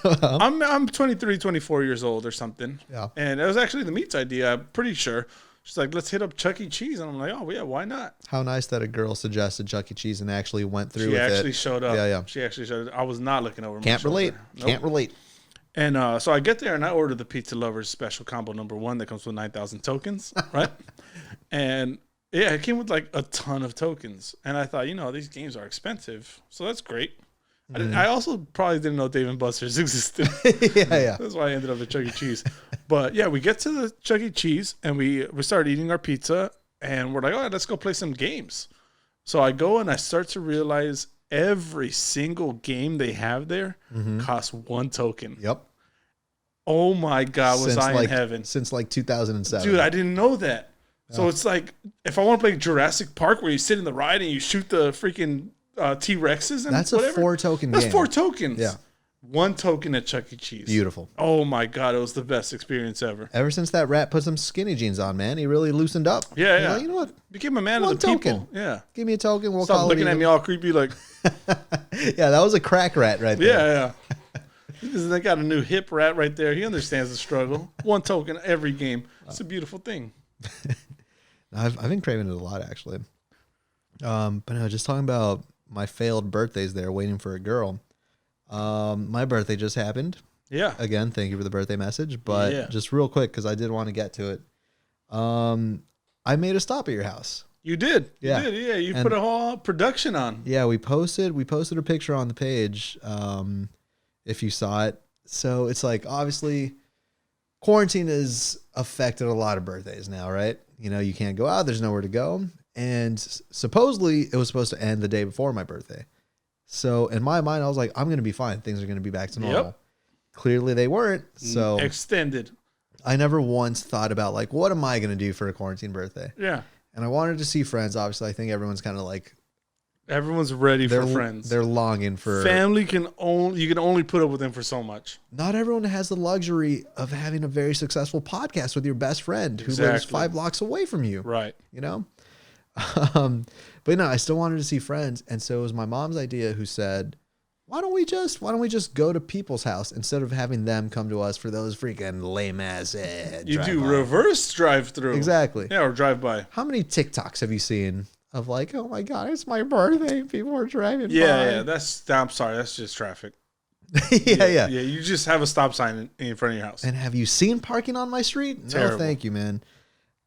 S1: I'm 23, 24 years old or something.
S2: Yeah.
S1: And it was actually the meat's idea, I'm pretty sure. She's like, let's hit up Chuck E. Cheese. And I'm like, oh, yeah, why not?
S2: How nice that a girl suggested Chuck E. Cheese and actually went through with it.
S1: She actually showed up.
S2: Yeah.
S1: She actually showed up. I was not looking over my
S2: Can't relate.
S1: shoulder. Nope.
S2: Can't relate.
S1: And so I get there and I order the Pizza Lovers special combo #1 that comes with 9,000 tokens, right? And yeah, it came with like a ton of tokens. And I thought, these games are expensive. So that's great. I also probably didn't know Dave & Buster's existed.
S2: Yeah.
S1: That's why I ended up at Chuck E. Cheese. But yeah, we get to the Chuck E. Cheese and we start eating our pizza and we're like, all right, let's go play some games. So I go and I start to realize every single game they have there costs 1 token.
S2: Yep.
S1: Oh my God, was I in heaven.
S2: Since like 2007.
S1: Dude, I didn't know that. So it's like, if I want to play Jurassic Park where you sit in the ride and you shoot the freaking T-Rexes and
S2: That's
S1: whatever.
S2: a 4-token
S1: That's
S2: game.
S1: 4 tokens.
S2: Yeah.
S1: 1 token at Chuck E. Cheese.
S2: Beautiful.
S1: Oh my God, it was the best experience ever.
S2: Ever since that rat put some skinny jeans on, man, he really loosened up.
S1: Yeah,
S2: He's
S1: yeah.
S2: like, you know what?
S1: Became a man of
S2: 1
S1: the
S2: token.
S1: people. Yeah.
S2: Give me a token. We'll
S1: Stop
S2: call
S1: looking
S2: it
S1: at me all creepy like,
S2: Yeah, that was a crack rat right there.
S1: yeah, yeah. They got a new hip rat right there. He understands the struggle. 1 token every game. It's a beautiful thing.
S2: I've been craving it a lot, actually. But no, just talking about my failed birthdays there, waiting for a girl. My birthday just happened.
S1: Yeah.
S2: Again, thank you for the birthday message. But
S1: Yeah.
S2: just real quick, because I did want to get to it. I made a stop at your house.
S1: You did.
S2: Yeah.
S1: You did. Yeah. You
S2: And-
S1: put a whole production on.
S2: Yeah, we posted a picture on the page, if you saw it. So it's like, obviously, quarantine has affected a lot of birthdays now, right? You know, you can't go out, there's nowhere to go. And supposedly it was supposed to end the day before my birthday. So in my mind, I was like, I'm going to be fine. Things are going to be back to normal.
S1: Yep.
S2: Clearly they weren't. So
S1: Extended.
S2: I never once thought about like, what am I going to do for a quarantine birthday?
S1: Yeah.
S2: And I wanted to see friends. Obviously, I think everyone's kind of like,
S1: Everyone's ready for friends.
S2: they're longing for
S1: Family you can only put up with them for so much.
S2: Not everyone has the luxury of having a very successful podcast with your best friend who lives
S1: Exactly.
S2: 5 blocks away from you.
S1: Right.
S2: You know? But no, I still wanted to see friends. And so it was my mom's idea who said, why don't we just go to people's house instead of having them come to us for those freaking lame ass
S1: You do
S2: drive-by?"
S1: reverse drive-through.
S2: Exactly.
S1: Yeah, or drive-by.
S2: How many TikToks have you seen of like, oh my God, it's my birthday. People are driving
S1: Yeah,
S2: by.
S1: yeah. I'm sorry. That's just traffic.
S2: yeah.
S1: Yeah, you just have a stop sign in front of your house.
S2: And have you seen parking on my street?
S1: Terrible.
S2: No, thank you, man.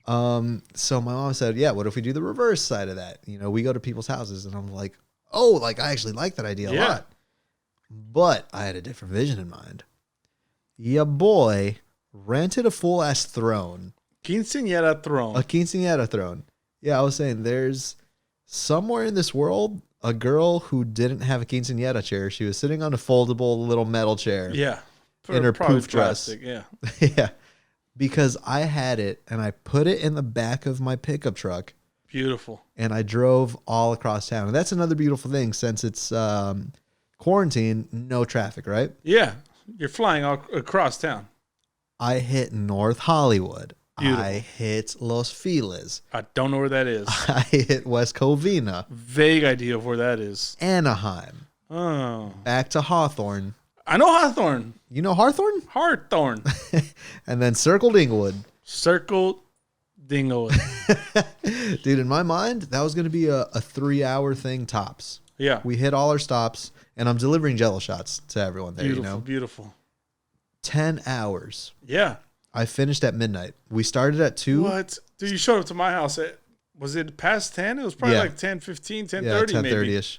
S2: So my mom said, yeah, what if we do the reverse side of that? You know, we go to people's houses, and I'm like, oh, like I actually like that idea a
S1: Yeah.
S2: lot. But I had a different vision in mind. Ya boy rented a full ass throne,
S1: Quinceañera throne.
S2: a quinceañera throne. Yeah, I was saying there's somewhere in this world a girl who didn't have a quinceañera chair. She was sitting on a foldable little metal chair.
S1: Yeah.
S2: In her
S1: Probably
S2: poof dress.
S1: plastic, yeah.
S2: Yeah. Because I had it and I put it in the back of my pickup truck
S1: Beautiful.
S2: and I drove all across town. And that's another beautiful thing since it's quarantine, no traffic, right?
S1: Yeah. You're flying all across town.
S2: I hit North Hollywood.
S1: Beautiful.
S2: I hit Los Feliz.
S1: I don't know where that is.
S2: I hit West Covina,
S1: Vague idea of where that is.
S2: Anaheim,
S1: Oh.
S2: back to Hawthorne.
S1: I know Hawthorne.
S2: You know Hawthorne?
S1: Hawthorne.
S2: And then circled Inglewood.
S1: Circle Dingle.
S2: Dude, in my mind, that was going to be a 3-hour thing tops.
S1: Yeah.
S2: We hit all our stops, and I'm delivering Jello shots to everyone there,
S1: Beautiful,
S2: you know?
S1: beautiful.
S2: 10 hours.
S1: Yeah.
S2: I finished at midnight. We started at 2.
S1: What? Dude, you showed up to my house at, was it past 10? It was probably
S2: Yeah.
S1: like 10, 15, 10,
S2: Yeah,
S1: 30 maybe.
S2: 10:30ish.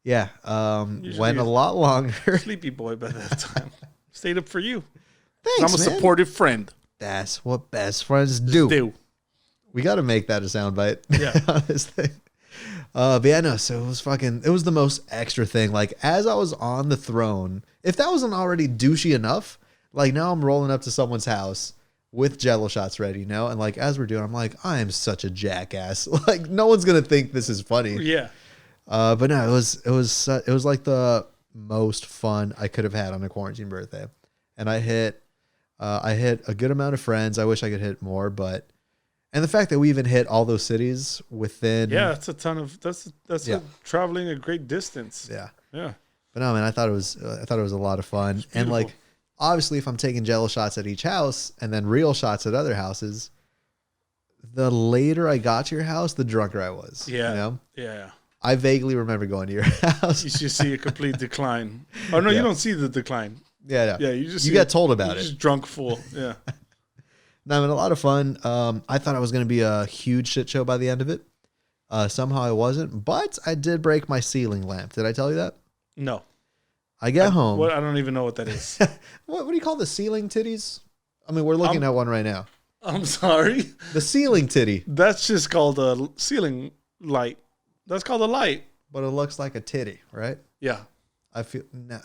S2: Yeah,
S1: Usually
S2: went a
S1: it's-
S2: lot longer.
S1: Sleepy boy by that time. Stayed up for you.
S2: Thanks,
S1: I'm a
S2: man.
S1: supportive friend.
S2: That's what best friends do.
S1: Do.
S2: We got to make that a soundbite.
S1: Yeah.
S2: On this thing. But yeah, no, so it was the most extra thing. Like, as I was on the throne, if that wasn't already douchey enough, like now I'm rolling up to someone's house with Jello shots ready, you know? And like, as we're doing, I'm like, I am such a jackass. Like, no one's going to think this is funny.
S1: Yeah.
S2: But no, it was like the most fun I could have had on a quarantine birthday. And I hit a good amount of friends. I wish I could hit more, and the fact that we even hit all those cities within.
S1: Yeah, that's a ton of, that's
S2: Yeah.
S1: traveling a great distance.
S2: Yeah.
S1: Yeah.
S2: But no, man, I thought it was a lot of fun. And like,
S1: beautiful.
S2: obviously if I'm taking Jello shots at each house and then real shots at other houses, the later I got to your house, the drunker I was.
S1: Yeah.
S2: You know?
S1: Yeah.
S2: I vaguely remember going to your house.
S1: You should see a complete decline. Oh, no,
S2: Yeah.
S1: you don't see the decline.
S2: Yeah.
S1: Yeah, you just
S2: You
S1: see
S2: got told about
S1: you're
S2: it.
S1: just drunk full. Yeah.
S2: No, I mean, a lot of fun. I thought it was going to be a huge shit show by the end of it. Somehow I wasn't, but I did break my ceiling lamp. Did I tell you that?
S1: No.
S2: I get home.
S1: What? I don't even know what that is.
S2: What do you call the ceiling titties? I mean, we're looking at one right now.
S1: I'm sorry.
S2: The ceiling titty,
S1: That's just called a ceiling light. That's called a light.
S2: but it looks like a titty, right?
S1: Yeah.
S2: I feel, nah,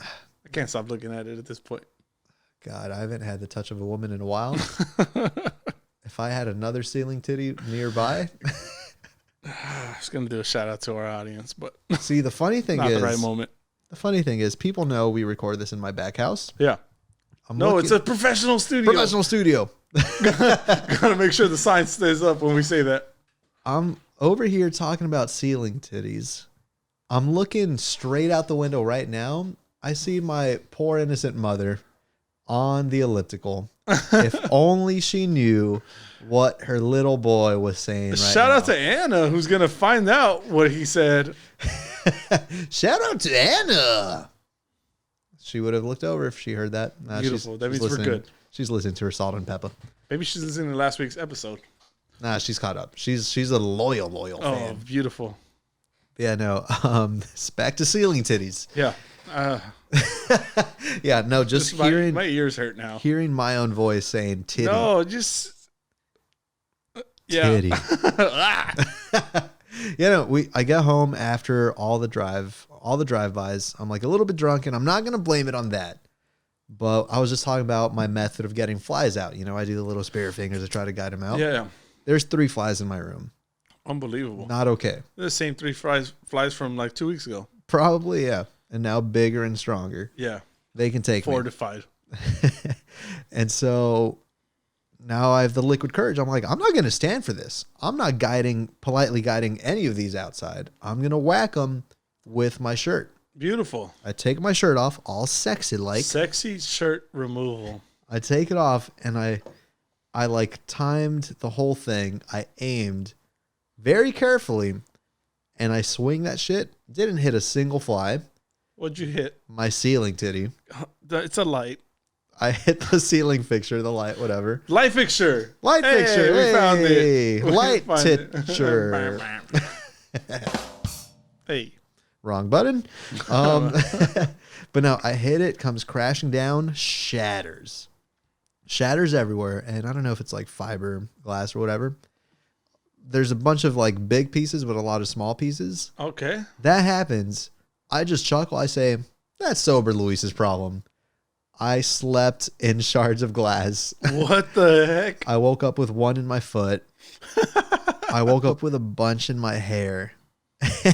S1: I can't stop looking at it at this point.
S2: God, I haven't had the touch of a woman in a while. If I had another ceiling titty nearby,
S1: was gonna do a shout out to our audience, but
S2: See, the funny thing
S1: not
S2: is,
S1: the right moment.
S2: the funny thing is, people know we record this in my back house.
S1: Yeah. It's a professional studio.
S2: Professional studio.
S1: Gotta make sure the sign stays up when we say that.
S2: I'm over here talking about ceiling titties. I'm looking straight out the window right now. I see my poor innocent mother on the elliptical. If only she knew what her little boy was saying right
S1: Shout
S2: now.
S1: out to Anna, who's gonna find out what he said.
S2: Shout out to Anna. She would have looked over if she heard that. Nah,
S1: Beautiful. That means we're
S2: listening.
S1: good.
S2: She's listening to her salt and pepper.
S1: Maybe she's listening to last week's episode.
S2: Nah, she's caught up. She's a loyal
S1: Oh,
S2: fan.
S1: beautiful.
S2: Yeah, no. It's back to ceiling titties.
S1: Yeah.
S2: Yeah, no, just hearing
S1: my ears hurt now.
S2: hearing my own voice saying titty.
S1: No, just yeah.
S2: Titty. You know, I get home after all the drive-bys. I'm like a little bit drunk, and I'm not gonna blame it on that. But I was just talking about my method of getting flies out. You know, I do the little spirit fingers to try to guide them out.
S1: Yeah.
S2: There's 3 flies in my room.
S1: Unbelievable.
S2: Not okay.
S1: The same 3 flies from like 2 weeks ago.
S2: Probably, yeah. And now bigger and stronger.
S1: Yeah.
S2: They can take me.
S1: Fortified.
S2: And so now I have the liquid courage. I'm like, I'm not going to stand for this. I'm not politely guiding any of these outside. I'm going to whack them with my shirt.
S1: Beautiful.
S2: I take my shirt off, all sexy like.
S1: Sexy shirt removal.
S2: I take it off, and I like timed the whole thing. I aimed very carefully, and I swing that shit. Didn't hit a single fly.
S1: What'd you hit?
S2: My ceiling titty.
S1: It's a light.
S2: I hit the ceiling fixture, the light, whatever.
S1: Light fixture.
S2: Light
S1: Hey,
S2: fixture.
S1: we found it.
S2: Light
S1: We found it.
S2: titcher.
S1: Hey.
S2: Wrong button. But no, I hit it, comes crashing down, shatters everywhere. And I don't know if it's like fiber glass or whatever. There's a bunch of like big pieces, but a lot of small pieces.
S1: Okay.
S2: That happens. I just chuckle. I say, that's sober Luis's problem. I slept in shards of glass.
S1: What the heck?
S2: I woke up with one in my foot. I woke up with a bunch in my hair.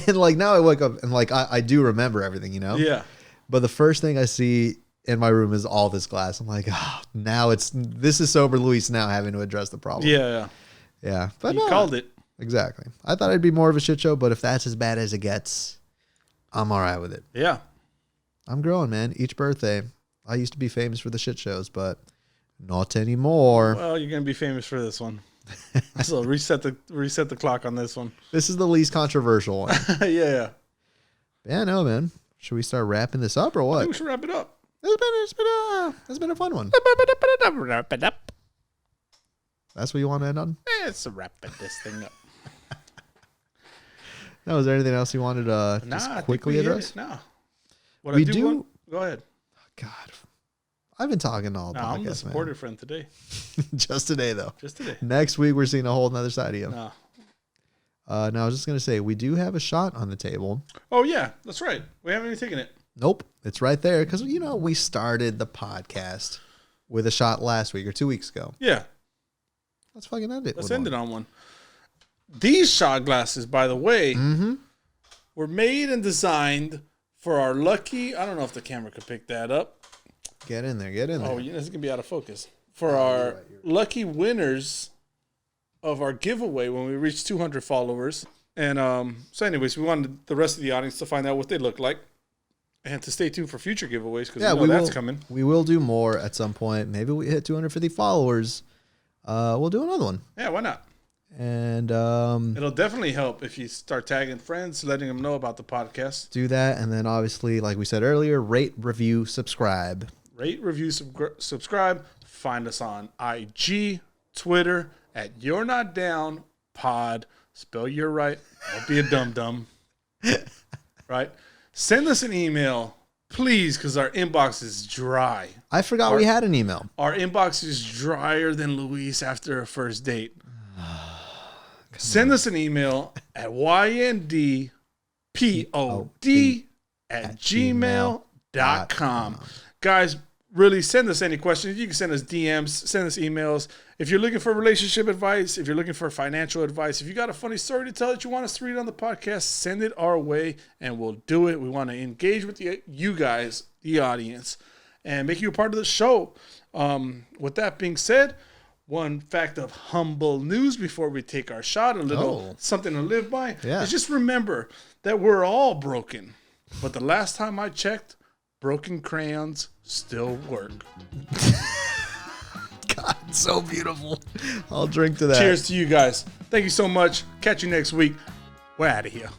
S2: And like now I wake up and like I do remember everything, you know?
S1: Yeah.
S2: But the first thing I see in my room is all this glass. I'm like, oh, now this is sober Luis now having to address the problem.
S1: Yeah.
S2: Yeah. But
S1: You
S2: no,
S1: called it.
S2: Exactly. I thought it'd be more of a shit show, but if that's as bad as it gets, I'm all right with it.
S1: Yeah.
S2: I'm growing, man. Each birthday. I used to be famous for the shit shows, but not anymore.
S1: Well, you're gonna be famous for this one. So reset the clock on this one.
S2: This is the least controversial one.
S1: Yeah.
S2: Yeah, no, man. Should we start wrapping this up or
S1: I
S2: what?
S1: think we should wrap it up.
S2: It's been a fun one.
S1: Wrap it up.
S2: That's what you want to end on?
S1: Let's wrap this thing up.
S2: No, is there anything else you wanted to just quickly address?
S1: No. Go ahead.
S2: God, I've been talking all
S1: No, I'm the
S2: podcast,
S1: supporter friend today.
S2: man. Just today, though.
S1: Just today.
S2: Next week, we're seeing a whole nother side of you.
S1: No.
S2: No, I was just going to say, we do have a shot on the table.
S1: Oh, yeah. That's right. We haven't even taken it.
S2: Nope. It's right there. Because, you know, we started the podcast with a shot last week or 2 weeks ago.
S1: Yeah.
S2: Let's fucking end it.
S1: Let's end it on one. These shot glasses, by the way, were made and designed for our lucky... I don't know if the camera could pick that up.
S2: Get in there. Get in there.
S1: Oh, this is going to be out of focus. For our lucky winners of our giveaway when we reach 200 followers. And so anyways, we wanted the rest of the audience to find out what they look like and to stay tuned for future giveaways because that's coming.
S2: We will do more at some point. Maybe we hit 250 followers. We'll do another one.
S1: Yeah, why not?
S2: And
S1: it'll definitely help if you start tagging friends, letting them know about the podcast.
S2: Do that. And then obviously, like we said earlier, rate, review, subscribe.
S1: Rate, review, subscribe. Find us on IG, Twitter at You're Not Down Pod. Spell you're right. Don't be a dum-dum. Right? Send us an email, please, because our inbox is dry.
S2: I forgot we had an email.
S1: Our inbox is drier than Luis after a first date. Send us an email at yndpod@gmail.com. Guys, really send us any questions. You can send us DMs, send us emails. If you're looking for relationship advice, if you're looking for financial advice, if you got a funny story to tell that you want us to read on the podcast, send it our way and we'll do it. We want to engage with you guys, the audience, and make you a part of the show. With that being said, one fact of humble news before we take our shot, a little something to live by, is just remember that we're all broken. But the last time I checked, broken crayons still work.
S2: God, so beautiful. I'll drink to that.
S1: Cheers to you guys. Thank you so much. Catch you next week. We're out of here.